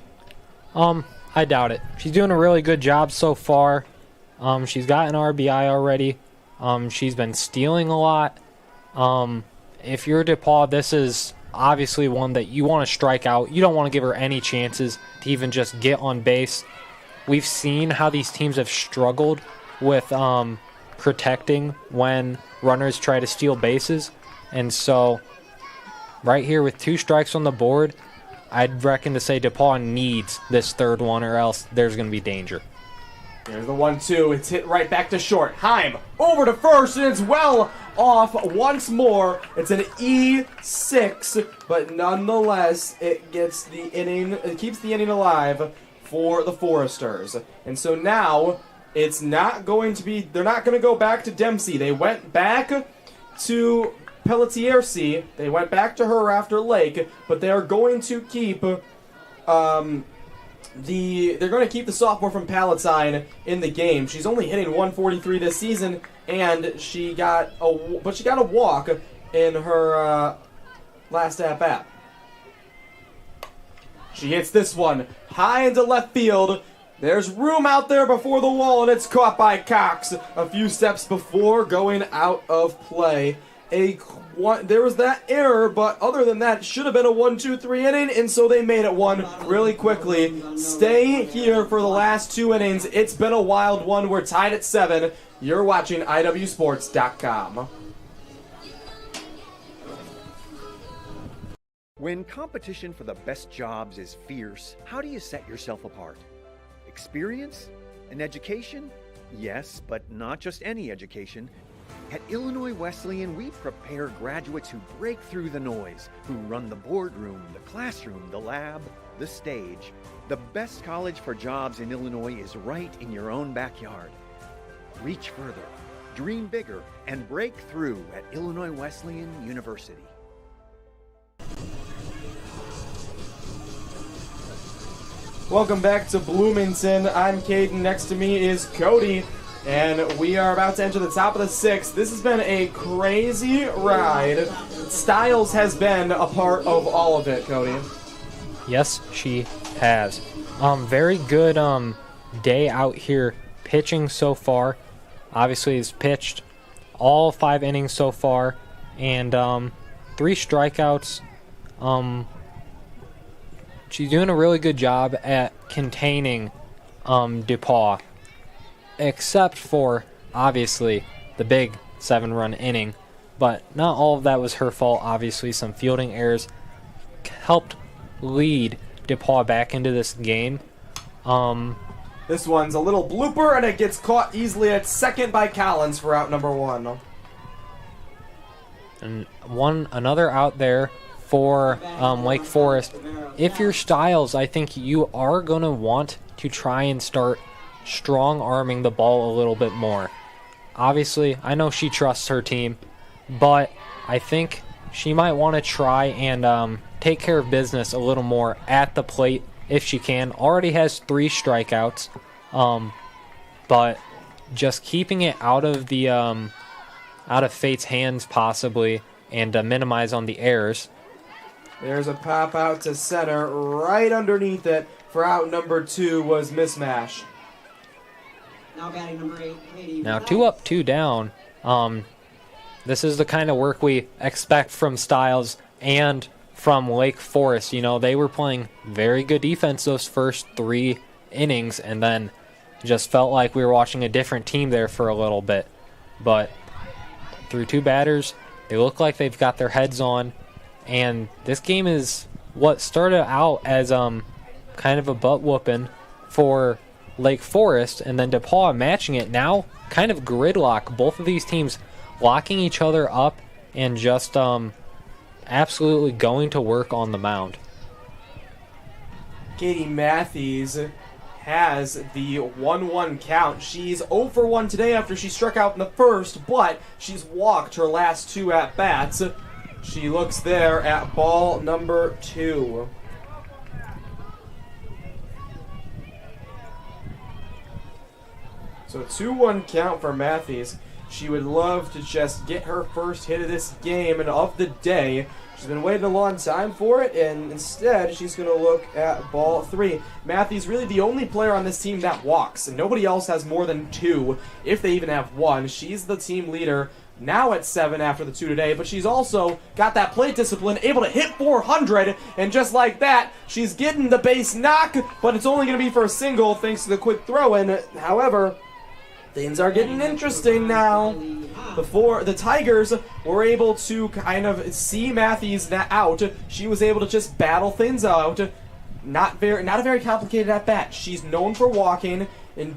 I doubt it. She's doing a really good job so far. She's got an RBI already. She's been stealing a lot. If you're DePauw, this is obviously one that you want to strike out. You don't want to give her any chances to even just get on base. We've seen how these teams have struggled with protecting when runners try to steal bases. And so right here with 2 strikes on the board, I'd reckon to say DePauw needs this 3rd one or else there's going to be danger. There's the 1-2. It's hit right back to short. Heim over to first, and it's well off once more. It's an E6, but nonetheless, it gets the inning. It keeps the inning alive for the Foresters. And so now it's not going to be. They're not going to go back to Dempsey. They went back to Pelletiersi. They went back to her after Lake, but they are going to keep. They're going to keep the sophomore from Palatine in the game. She's only hitting 143 this season, and she got a walk in her last at-bat. She hits this one high into left field. There's room out there before the wall, and it's caught by Cox a few steps before going out of play. There was that error, but other than that, it should have been a 1-2-3 inning, and so they made it one really quickly. Stay here for the last 2 innings. It's been a wild one. We're tied at 7. You're watching IWSports.com. When competition for the best jobs is fierce, how do you set yourself apart? Experience? An education? Yes, but not just any education. At Illinois Wesleyan, we prepare graduates who break through the noise, who run the boardroom, the classroom, the lab, the stage. The best college for jobs in Illinois is right in your own backyard. Reach further, dream bigger, and break through at Illinois Wesleyan University. Welcome back to Bloomington. I'm Caden. Next to me is Cody. And we are about to enter the top of the 6th. This has been a crazy ride. Styles has been a part of all of it, Cody. Yes, she has. Very good day out here pitching so far. Obviously, he's pitched all 5 innings so far. And 3 strikeouts. She's doing a really good job at containing DePauw. Except for, obviously, the big 7-run inning. But not all of that was her fault. Obviously, some fielding errors helped lead DePauw back into this game. This one's a little blooper, and it gets caught easily at second by Collins for out number 1. And another out there for Lake Forest. If you're Styles, I think you are going to want to try and start strong arming the ball a little bit more. Obviously, I know she trusts her team, but I think she might want to try and take care of business a little more at the plate if she can. Already has 3 strikeouts, but just keeping it out of the out of Fate's hands possibly, and minimize on the errors. There's a pop out to center. Right underneath it for out number 2 was Mismash. Now batting number 8, Katie. Now 2 up, 2 down. This is the kind of work we expect from Styles and from Lake Forest. You know, they were playing very good defense those first 3 innings, and then just felt like we were watching a different team there for a little bit. But through 2 batters, they look like they've got their heads on, and this game is what started out as kind of a butt whooping for Lake Forest, and then DePauw matching it. Now kind of gridlock, both of these teams locking each other up and just absolutely going to work on the mound. Katie Matthews has the 1-1 count. She's 0 for 1 today after she struck out in the first, but she's walked her last 2 at-bats. She looks there at ball number 2. So 2-1 count for Matthews. She would love to just get her first hit of this game and of the day. She's been waiting a long time for it, and instead she's going to look at ball 3. Matthews really the only player on this team that walks, and nobody else has more than 2, if they even have 1. She's the team leader now at 7 after the 2 today, but she's also got that plate discipline, able to hit 400, and just like that, she's getting the base knock, but it's only going to be for a single thanks to the quick throw-in. However, things are getting interesting now. Before the Tigers were able to kind of see Matthews out, she was able to just battle things out. Not a very complicated at bat. She's known for walking,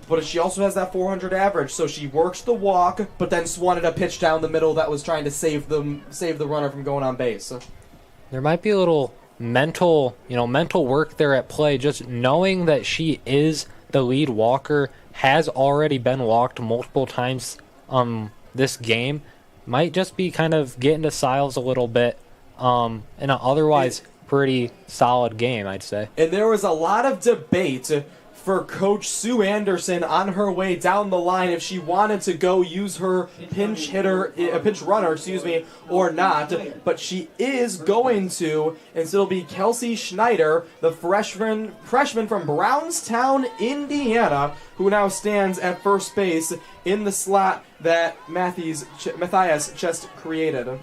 but she also has that 400 average. So she worked the walk, but then wanted a pitch down the middle that was trying to save the runner from going on base. There might be a little mental work there at play. Just knowing that she is the lead walker, has already been walked multiple times this game, might just be kind of getting to Siles a little bit in an otherwise pretty solid game, I'd say. And there was a lot of debate for Coach Sue Anderson on her way down the line if she wanted to go use her pinch runner, or not. But she is going to, and so it'll be Kelsey Schneider, the freshman from Brownstown, Indiana, who now stands at first base in the slot that Matthias just created.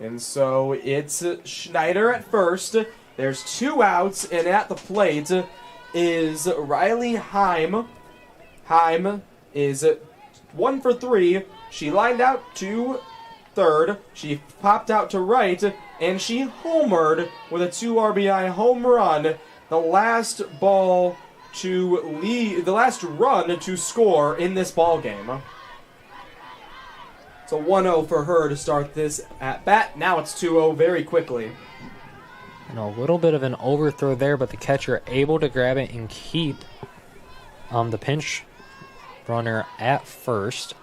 And so it's Schneider at first. There's 2 outs, and at the plate is Riley Heim. Heim is 1 for 3. She lined out to third. She popped out to right, and she homered with a 2 RBI home run. The last run to score in this ball game. It's a 1-0 for her to start this at-bat. Now it's 2-0 very quickly. And a little bit of an overthrow there, but the catcher able to grab it and keep the pinch runner at first.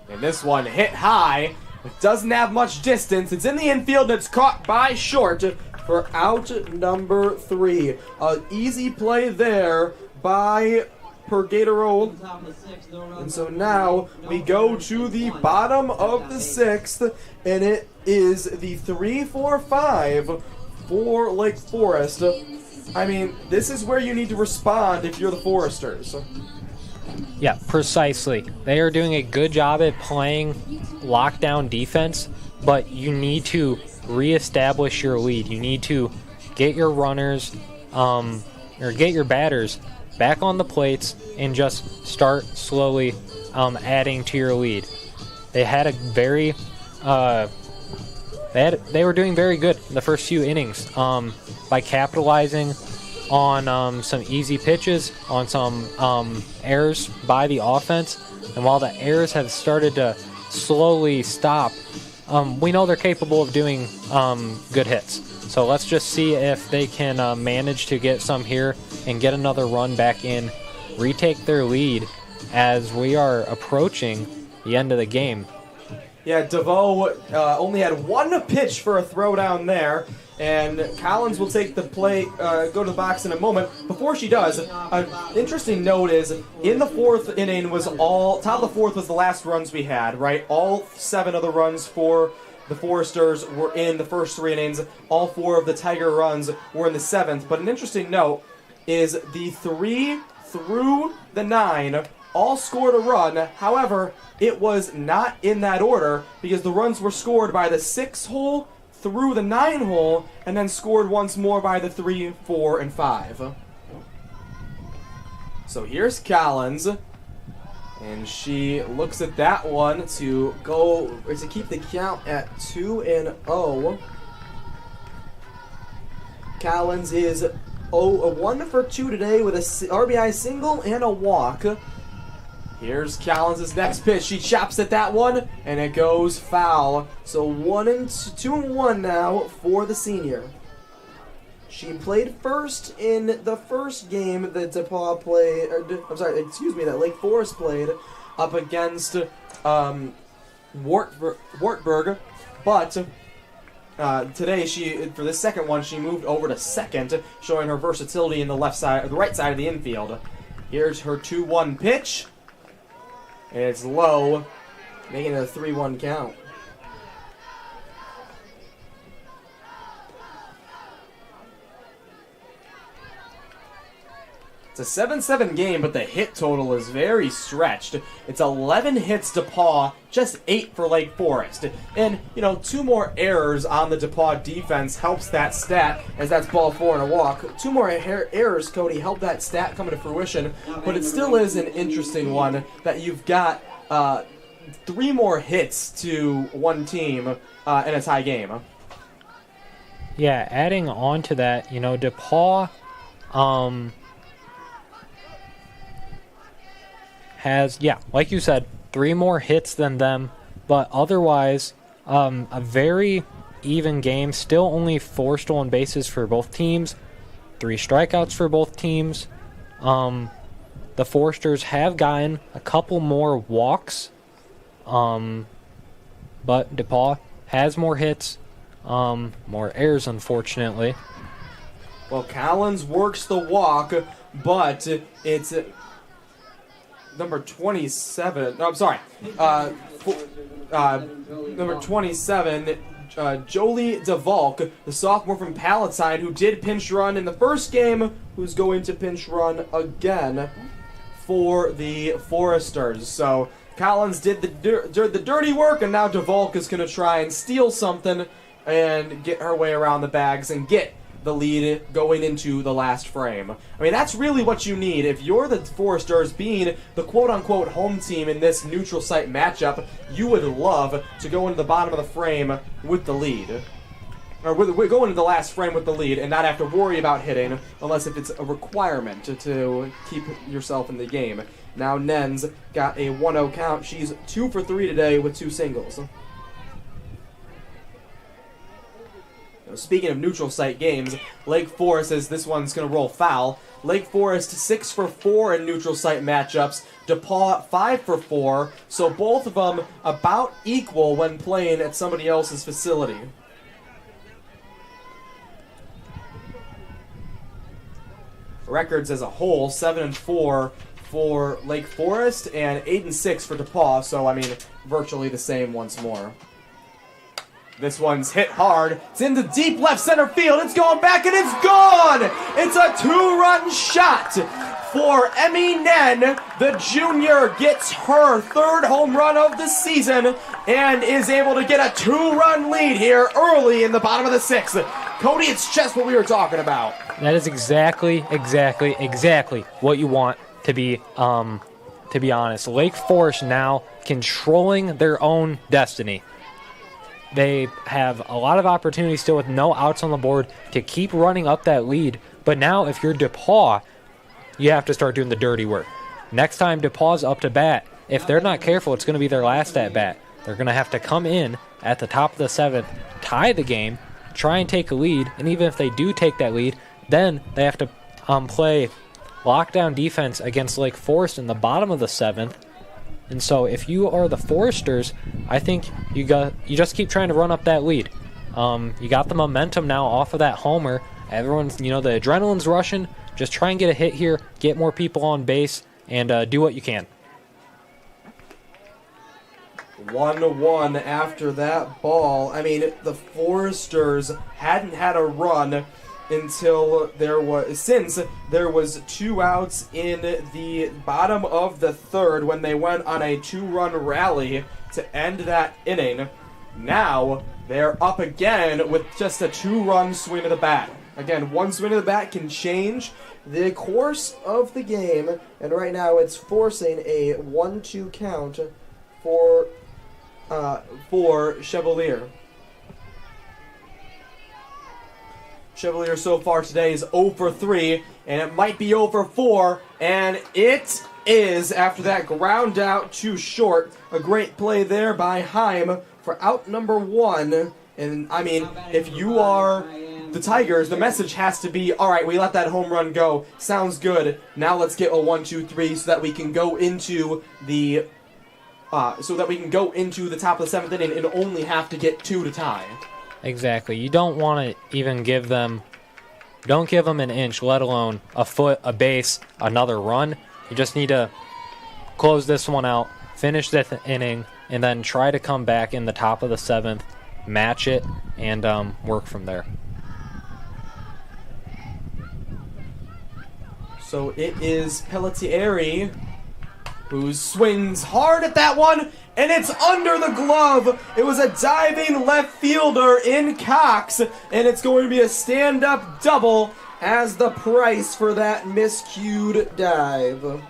And this one hit high. It doesn't have much distance. It's in the infield and it's caught by short for out number 3. An easy play there by Purgatero. And so now we go to the bottom of the 6th, and it is the 3-4-5 for Lake Forest. I mean, this is where you need to respond if you're the Foresters. Yeah, precisely. They are doing a good job at playing lockdown defense, but you need to reestablish your lead. You need to get your runners, or get your batters back on the plates and just start slowly adding to your lead. They had a very they were doing very good in the first few innings by capitalizing on some easy pitches, on some errors by the offense. And while the errors have started to slowly stop, we know they're capable of doing good hits. So let's just see if they can manage to get some here and get another run back in, retake their lead as we are approaching the end of the game. Yeah, DeVoe only had 1 pitch for a throwdown there, and Collins will take the play, go to the box in a moment. Before she does, an interesting note is, in the 4th inning top of the 4th was the last runs we had, right? All 7 of the runs for the Foresters were in the first 3 innings. All 4 of the Tiger runs were in the 7th. But an interesting note is the 3 through the 9 all scored a run. However, it was not in that order because the runs were scored by the 6 hole through the 9 hole and then scored once more by the 3, 4, and 5. So here's Collins. And she looks at that one to keep the count at 2-0. Collins is 1 for 2 today with a RBI single and a walk. Here's Collins' next pitch. She chops at that one, and it goes foul. So 2-1 now for the senior. She played first in the first game that DePauw played. That Lake Forest played up against Wartburg, but today for the second one she moved over to second, showing her versatility in the right side of the infield. Here's her 2-1 pitch, and it's low, making it a 3-1 count. It's a 7-7 game, but the hit total is very stretched. It's 11 hits DePauw, just 8 for Lake Forest. And, 2 more errors on the DePauw defense helps that stat, as that's ball 4 and a walk. 2 more errors, Cody, help that stat come to fruition. But it still is an interesting one that you've got 3 more hits to one team in a tie game. Yeah, adding on to that, DePauw has, like you said, 3 more hits than them, but otherwise, a very even game. Still only 4 stolen bases for both teams, 3 strikeouts for both teams. The Foresters have gotten a couple more walks, but DePauw has more hits, more errors, unfortunately. Well, Collins works the walk, but it's number 27. No, I'm sorry. Number 27, Jolie DeValk, the sophomore from Palatine, who did pinch run in the first game, who's going to pinch run again for the Foresters. So Collins did the dirty work, and now DeValk is going to try and steal something and get her way around the bags and get the lead going into the last frame. I mean, that's really what you need. If you're the Foresters, being the quote-unquote home team in this neutral site matchup, you would love to go into the bottom of the frame with the lead. Or go into the last frame with the lead and not have to worry about hitting, unless if it's a requirement to keep yourself in the game. Now Nen's got a 1-0 count. She's 2 for 3 today with 2 singles. Speaking of neutral site games, Lake Forest says this one's going to roll foul. Lake Forest 6 for 4 in neutral site matchups. DePauw 5 for 4. So both of them about equal when playing at somebody else's facility. Records as a whole, 7-4 for Lake Forest and 8-6 for DePauw. So, I mean, virtually the same once more. This one's hit hard. It's in the deep left center field. It's going back and it's gone! It's a 2-run shot for Emmy Nen. The junior gets her 3rd home run of the season and is able to get a 2-run lead here early in the bottom of the 6th. Cody, it's just what we were talking about. That is exactly what you want to be honest. Lake Forest now controlling their own destiny. They have a lot of opportunities still with no outs on the board to keep running up that lead. But now if you're DePauw, you have to start doing the dirty work. Next time DePauw's up to bat, if they're not careful, it's going to be their last at bat. They're going to have to come in at the top of the 7th, tie the game, try and take a lead. And even if they do take that lead, then they have to play lockdown defense against Lake Forest in the bottom of the 7th. And so if you are the Foresters, I think you just keep trying to run up that lead. You got the momentum now off of that homer. Everyone's, the adrenaline's rushing. Just try and get a hit here, get more people on base, and do what you can. 1-1 after that ball. I mean, the Foresters hadn't had a run since there was 2 outs in the bottom of the 3rd when they went on a 2-run rally to end that inning. Now they're up again with just a 2-run swing of the bat. Again, one swing of the bat can change the course of the game, and right now it's forcing a 1-2 count for Chevalier. Chevalier so far today is 0 for 3, and it might be 0 for 4, and it is after that ground out too short. A great play there by Heim for out number 1. And I mean, if you are the Tigers, the message has to be, all right, we let that home run go. Sounds good. Now let's get a 1-2-3 so that we can go into the top of the 7th inning and only have to get 2 to tie. Exactly. You don't want to even give them an inch, let alone a foot, a base, another run. You just need to close this one out, finish the inning, and then try to come back in the top of the 7th, match it, and work from there. So it is Pelletieri who swings hard at that one, and it's under the glove. It was a diving left fielder in Cox, and it's going to be a stand-up double as the price for that miscued dive.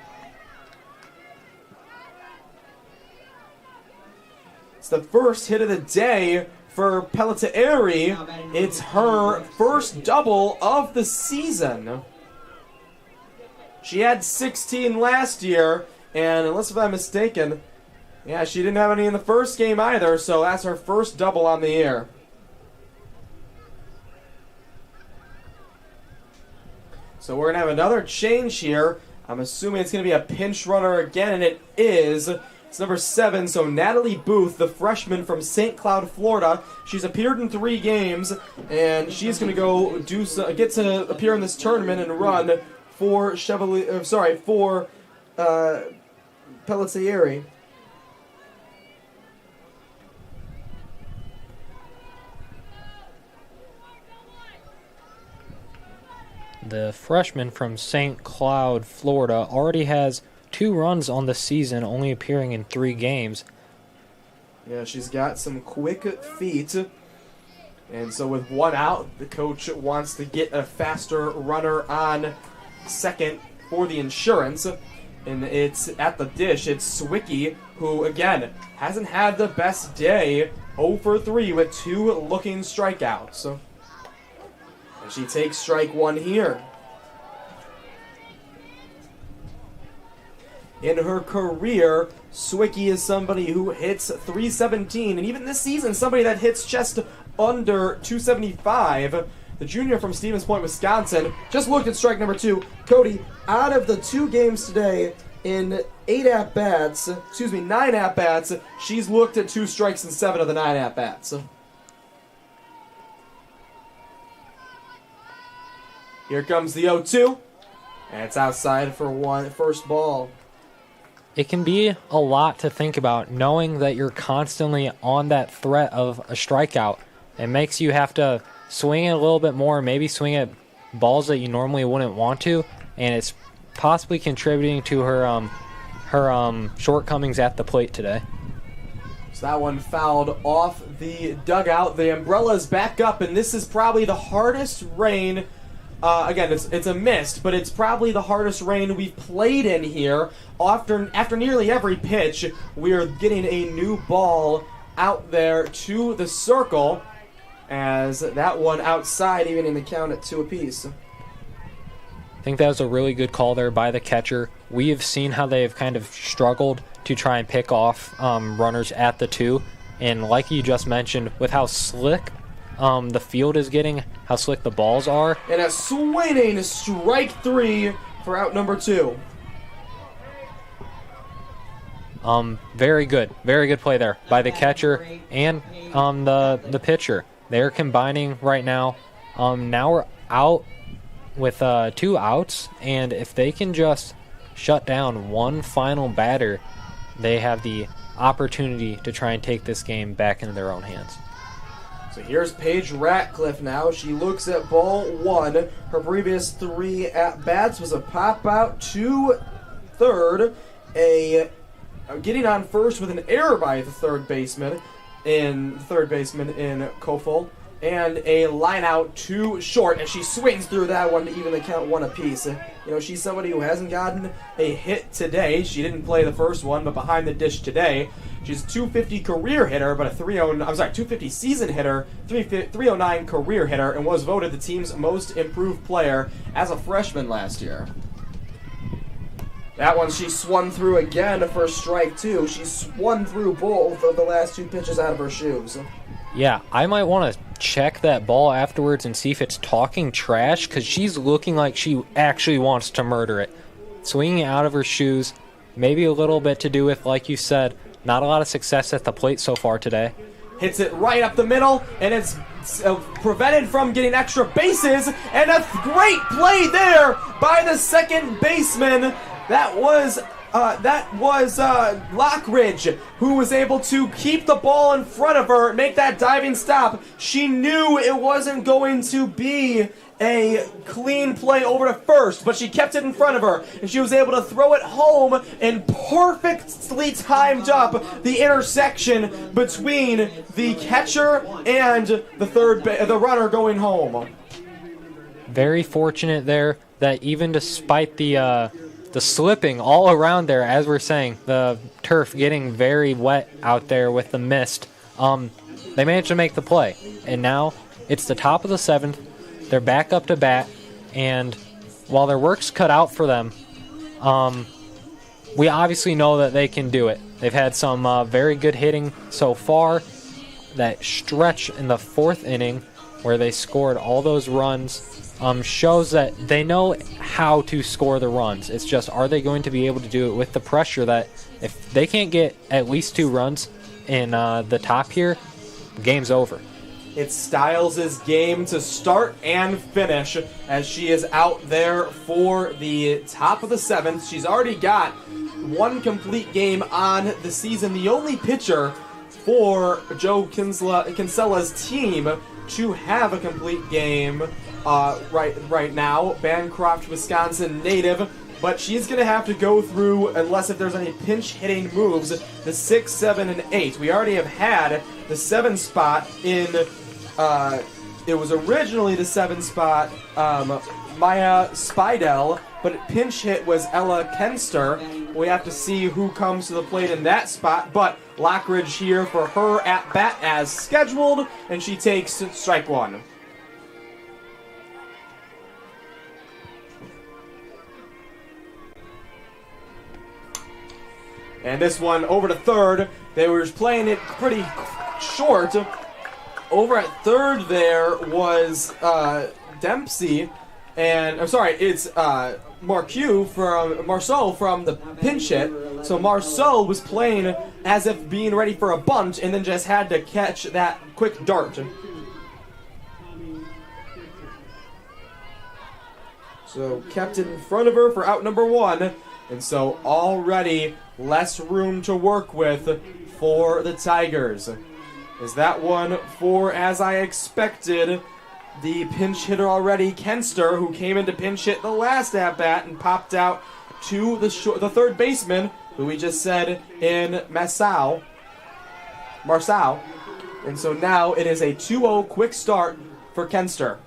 It's the first hit of the day for Pelletieri. It's her first double of the season. She had 16 last year, and unless if I'm mistaken, yeah, she didn't have any in the first game either, so that's her first double on the year. So we're going to have another change here. I'm assuming it's going to be a pinch runner again, and it is. It's number 7, so Natalie Booth, the freshman from St. Cloud, Florida. She's appeared in 3 games, and she's going to go get to appear in this tournament and run for Pelletieri. The freshman from St. Cloud, Florida, already has 2 runs on the season, only appearing in 3 games. Yeah, she's got some quick feet. And so with 1 out, the coach wants to get a faster runner on second for the insurance. And it's at the dish. It's Swicky, who, again, hasn't had the best day. 0 for 3 with 2 looking strikeouts. And she takes strike 1 here. In her career, Swicky is somebody who hits .317, and even this season, somebody that hits just under .275. The junior from Stevens Point, Wisconsin, just looked at strike number 2. Cody, out of the 2 games today, in 9 at-bats, she's looked at 2 strikes in 7 of the 9 at-bats. Here comes the 0-2, and it's outside for first ball. It can be a lot to think about, knowing that you're constantly on that threat of a strikeout. It makes you have to swing it a little bit more, maybe swing at balls that you normally wouldn't want to, and it's possibly contributing to her shortcomings at the plate today. So that one fouled off the dugout. The umbrella's back up, and this is probably the hardest rain. Again, it's a mist, but it's probably the hardest rain we've played in here. After nearly every pitch, we are getting a new ball out there to the circle, as that one outside, even in the count at 2 apiece. I think that was a really good call there by the catcher. We have seen how they have kind of struggled to try and pick off runners at the 2, and like you just mentioned, with how slick the field is getting, how slick the balls are. And a swinging strike 3 for out number 2. Very good play there by the catcher and the pitcher. They're combining right now. Now we're out with 2 outs, and if they can just shut down one final batter, they have the opportunity to try and take this game back into their own hands. So here's Paige Ratcliffe now. She looks at ball 1. Her previous 3 at-bats was a pop-out to third, getting on first with an error by the third baseman in Kofel, and a line out too short, and she swings through that one to even the count one apiece. She's somebody who hasn't gotten a hit today. She didn't play the first one, but behind the dish today. She's a 250 career hitter, but a 250 season hitter, 309 career hitter, and was voted the team's most improved player as a freshman last year. That one she swung through again for strike two. She swung through both of the last two pitches out of her shoes. Yeah, I might want to check that ball afterwards and see if it's talking trash, because she's looking like she actually wants to murder it. Swinging out of her shoes, maybe a little bit to do with, like you said, not a lot of success at the plate so far today. Hits it right up the middle, and it's prevented from getting extra bases, and a great play there by the second baseman. That was Lockridge, who was able to keep the ball in front of her, make that diving stop. She knew it wasn't going to be a clean play over to first, but she kept it in front of her, and she was able to throw it home and perfectly timed up the intersection between the catcher and the runner going home. Very fortunate there that even despite the slipping all around there, as we're saying, the turf getting very wet out there with the mist, they managed to make the play. And now it's the top of the seventh. They're back up to bat, and while their work's cut out for them, we obviously know that they can do it. They've had some very good hitting so far. That stretch in the fourth inning where they scored all those runs shows that they know how to score the runs. It's just, are they going to be able to do it with the pressure that if they can't get at least 2 runs in the top here, the game's over. It's Stiles' game to start and finish as she is out there for the top of the seventh. She's already got 1 complete game on the season. The only pitcher for Joe Kinsella's team to have a complete game right now. Bancroft, Wisconsin native. But she's going to have to go through, unless if there's any pinch hitting moves, the 6, 7, and 8. We already have had the 7 spot in... it was originally the 7 spot, Maya Spidel, but pinch hit was Ella Kenster. We have to see who comes to the plate in that spot, but Lockridge here for her at-bat as scheduled, and she takes strike 1. And this one over to third. They were just playing it pretty short. Over at third there was Dempsey, and I'm sorry, it's Marceau from the pinch hit. So Marceau was playing as if being ready for a bunt, and then just had to catch that quick dart. So kept it in front of her for out number 1, and so already less room to work with for the Tigers. Is that one for, as I expected, the pinch hitter already, Kenster, who came in to pinch hit the last at-bat and popped out to the third baseman, who we just said in Marceau. And so now it is a 2-0 quick start for Kenster.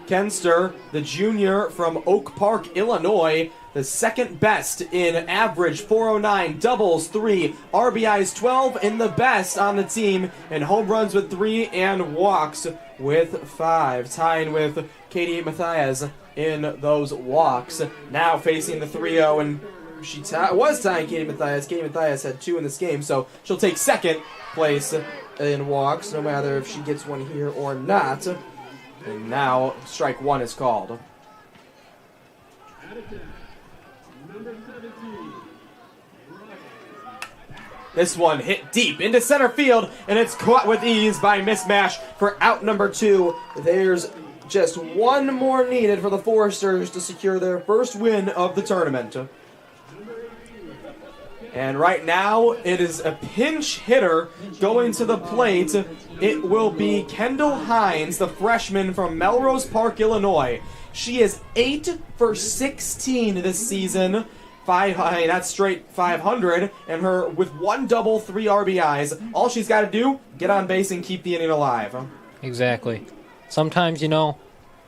Kenster, the junior from Oak Park, Illinois, the second best in average, 409, doubles 3, RBIs 12, and the best on the team in home runs with 3 and walks with 5, tying with Katie Mathias in those walks. Now facing the 3-0, and she was tying Katie Mathias. Katie Mathias had 2 in this game, so she'll take second place in walks, no matter if she gets one here or not. And now strike 1 is called. This one hit deep into center field, and it's caught with ease by Miss Mash for out number 2. There's just 1 more needed for the Foresters to secure their first win of the tournament. And right now, it is a pinch hitter going to the plate. It will be Kendall Hines, the freshman from Melrose Park, Illinois. She is 8 for 16 this season that's straight 500, and her with 1 double, 3 RBIs. All she's got to do, get on base and keep the inning alive. Exactly. Sometimes,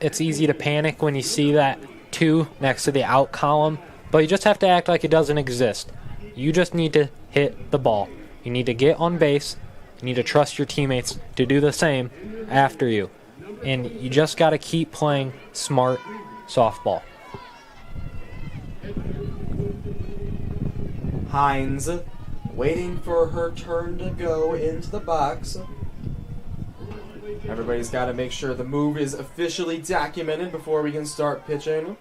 it's easy to panic when you see that 2 next to the out column, but you just have to act like it doesn't exist. You just need to hit the ball. You need to get on base. You need to trust your teammates to do the same after you. And you just got to keep playing smart softball. Hines waiting for her turn to go into the box. Everybody's got to make sure the move is officially documented before we can start pitching.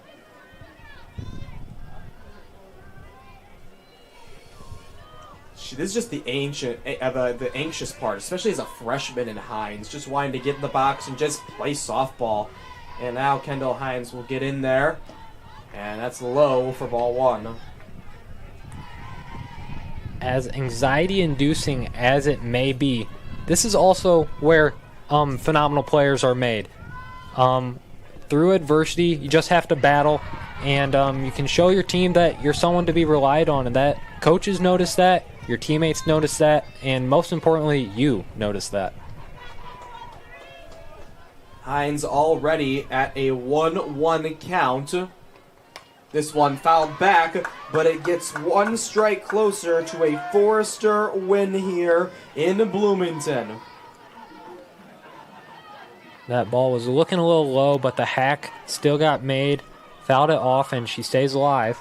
This is just the anxious part, especially as a freshman in Hines, just wanting to get in the box and just play softball. And now Kendall Hines will get in there, and that's low for ball 1. As anxiety-inducing as it may be, this is also where phenomenal players are made. Through adversity, you just have to battle, and you can show your team that you're someone to be relied on, and that coaches notice that, your teammates notice that, and most importantly, you notice that. Hines already at a 1-1 count. This one fouled back, but it gets 1 strike closer to a Forrester win here in Bloomington. That ball was looking a little low, but the hack still got made, fouled it off, and she stays alive.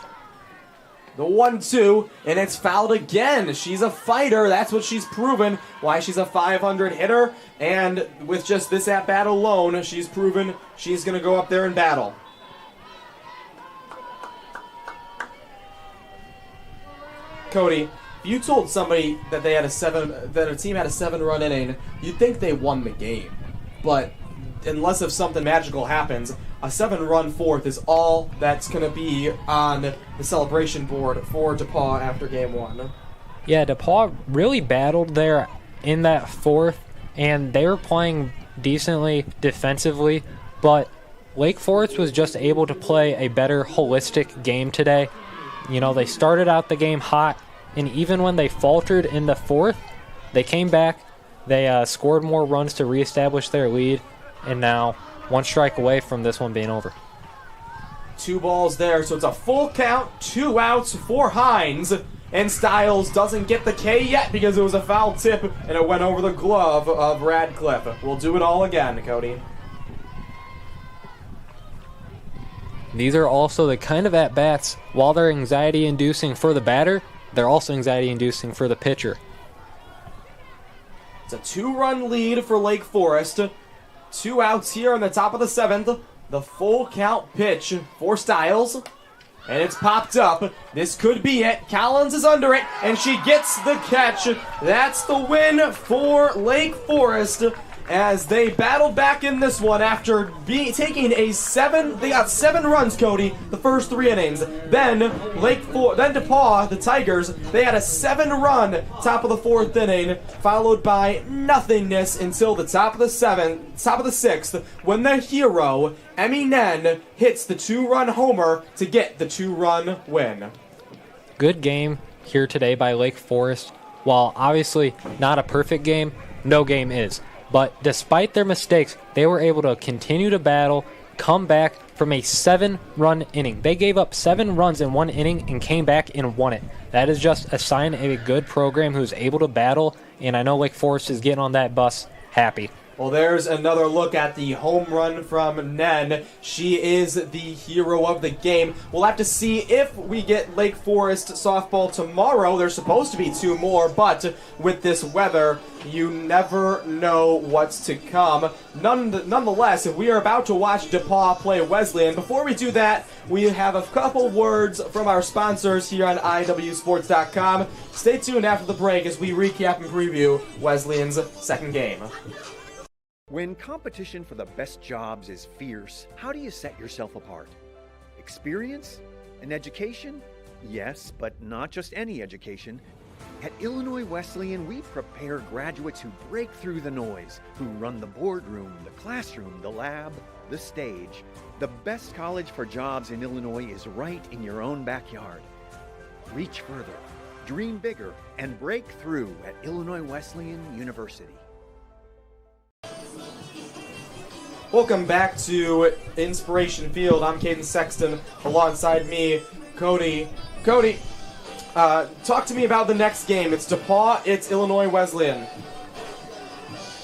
The 1-2, and it's fouled again. She's a fighter. That's what she's proven, why she's a 500 hitter. And with just this at-bat alone, she's proven she's going to go up there and battle. Cody, if you told somebody that they had that a team had a 7-run inning, you'd think they won the game. But unless if something magical happens, a 7-run fourth is all that's going to be on the celebration board for DePauw after game 1. Yeah, DePauw really battled there in that fourth, and they were playing decently defensively, but Lake Forest was just able to play a better holistic game today. They started out the game hot, and even when they faltered in the fourth, they came back, they scored more runs to reestablish their lead, and now 1 strike away from this one being over. 2 balls there, so it's a full count, 2 outs for Hines. And Stiles doesn't get the K yet because it was a foul tip and it went over the glove of Radcliffe. We'll do it all again, Cody. These are also the kind of at-bats, while they're anxiety-inducing for the batter, they're also anxiety-inducing for the pitcher. It's a 2-run lead for Lake Forest. 2 outs here on the top of the 7th. The full count pitch for Stiles. And it's popped up. This could be it. Collins is under it, and she gets the catch. That's the win for Lake Forest as they battled back in this one after taking a 7. They got 7 runs, Cody, the first 3 innings. Then DePauw, the Tigers, they had a 7-run top of the 4th inning, followed by nothingness until the top of the 6th, when the hero Emmy Nen hits the 2-run homer to get the 2-run win. Good game here today by Lake Forest. While obviously not a perfect game, no game is. But despite their mistakes, they were able to continue to battle, come back from a 7-run inning. They gave up 7 runs in 1 inning and came back and won it. That is just a sign of a good program who's able to battle, and I know Lake Forest is getting on that bus happy. Well, there's another look at the home run from Nen. She is the hero of the game. We'll have to see if we get Lake Forest softball tomorrow. There's supposed to be 2 more, but with this weather, you never know what's to come. Nonetheless, we are about to watch DePauw play Wesleyan. Before we do that, we have a couple words from our sponsors here on IWSports.com. Stay tuned after the break as we recap and preview Wesleyan's second game. When competition for the best jobs is fierce, how do you set yourself apart? Experience? An education? Yes, but not just any education. At Illinois Wesleyan, we prepare graduates who break through the noise, who run the boardroom, the classroom, the lab, the stage. The best college for jobs in Illinois is right in your own backyard. Reach further, dream bigger, and break through at Illinois Wesleyan University. Welcome back to Inspiration Field. I'm Caden Sexton. Alongside me, Cody. Cody, talk to me about the next game. It's DePauw, it's Illinois Wesleyan.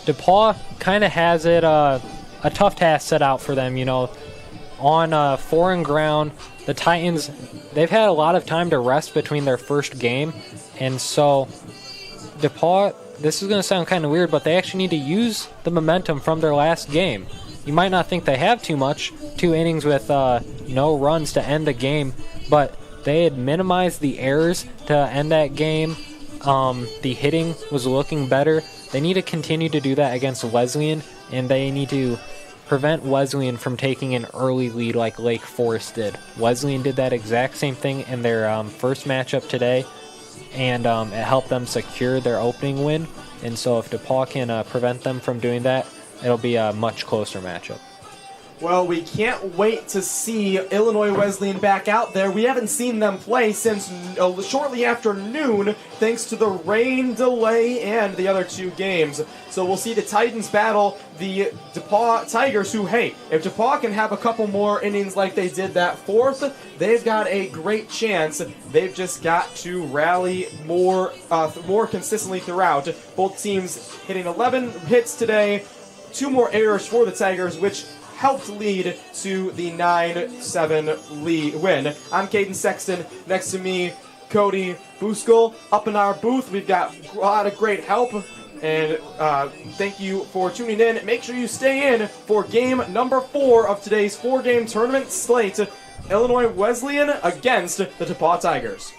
DePauw kind of has it a tough task set out for them, On foreign ground, the Titans, they've had a lot of time to rest between their first game, and so DePauw, this is going to sound kind of weird, but they actually need to use the momentum from their last game. You might not think they have too much, 2 innings with no runs to end the game, but they had minimized the errors to end that game. The hitting was looking better. They need to continue to do that against Wesleyan, and they need to prevent Wesleyan from taking an early lead like Lake Forest did. Wesleyan did that exact same thing in their first matchup today, and it helped them secure their opening win. And so if DePauw can prevent them from doing that, it'll be a much closer matchup. Well, we can't wait to see Illinois Wesleyan back out there. We haven't seen them play since shortly after noon, thanks to the rain delay and the other 2 games. So we'll see the Titans battle the DePauw Tigers, who, hey, if DePauw can have a couple more innings like they did that 4th, they've got a great chance. They've just got to rally more consistently throughout. Both teams hitting 11 hits today, 2 more errors for the Tigers, which helped lead to the 9-7 win. I'm Caden Sexton. Next to me, Cody Buskel. Up in our booth, we've got a lot of great help. And thank you for tuning in. Make sure you stay in for game number 4 of today's 4-game tournament slate. Illinois Wesleyan against the DePauw Tigers.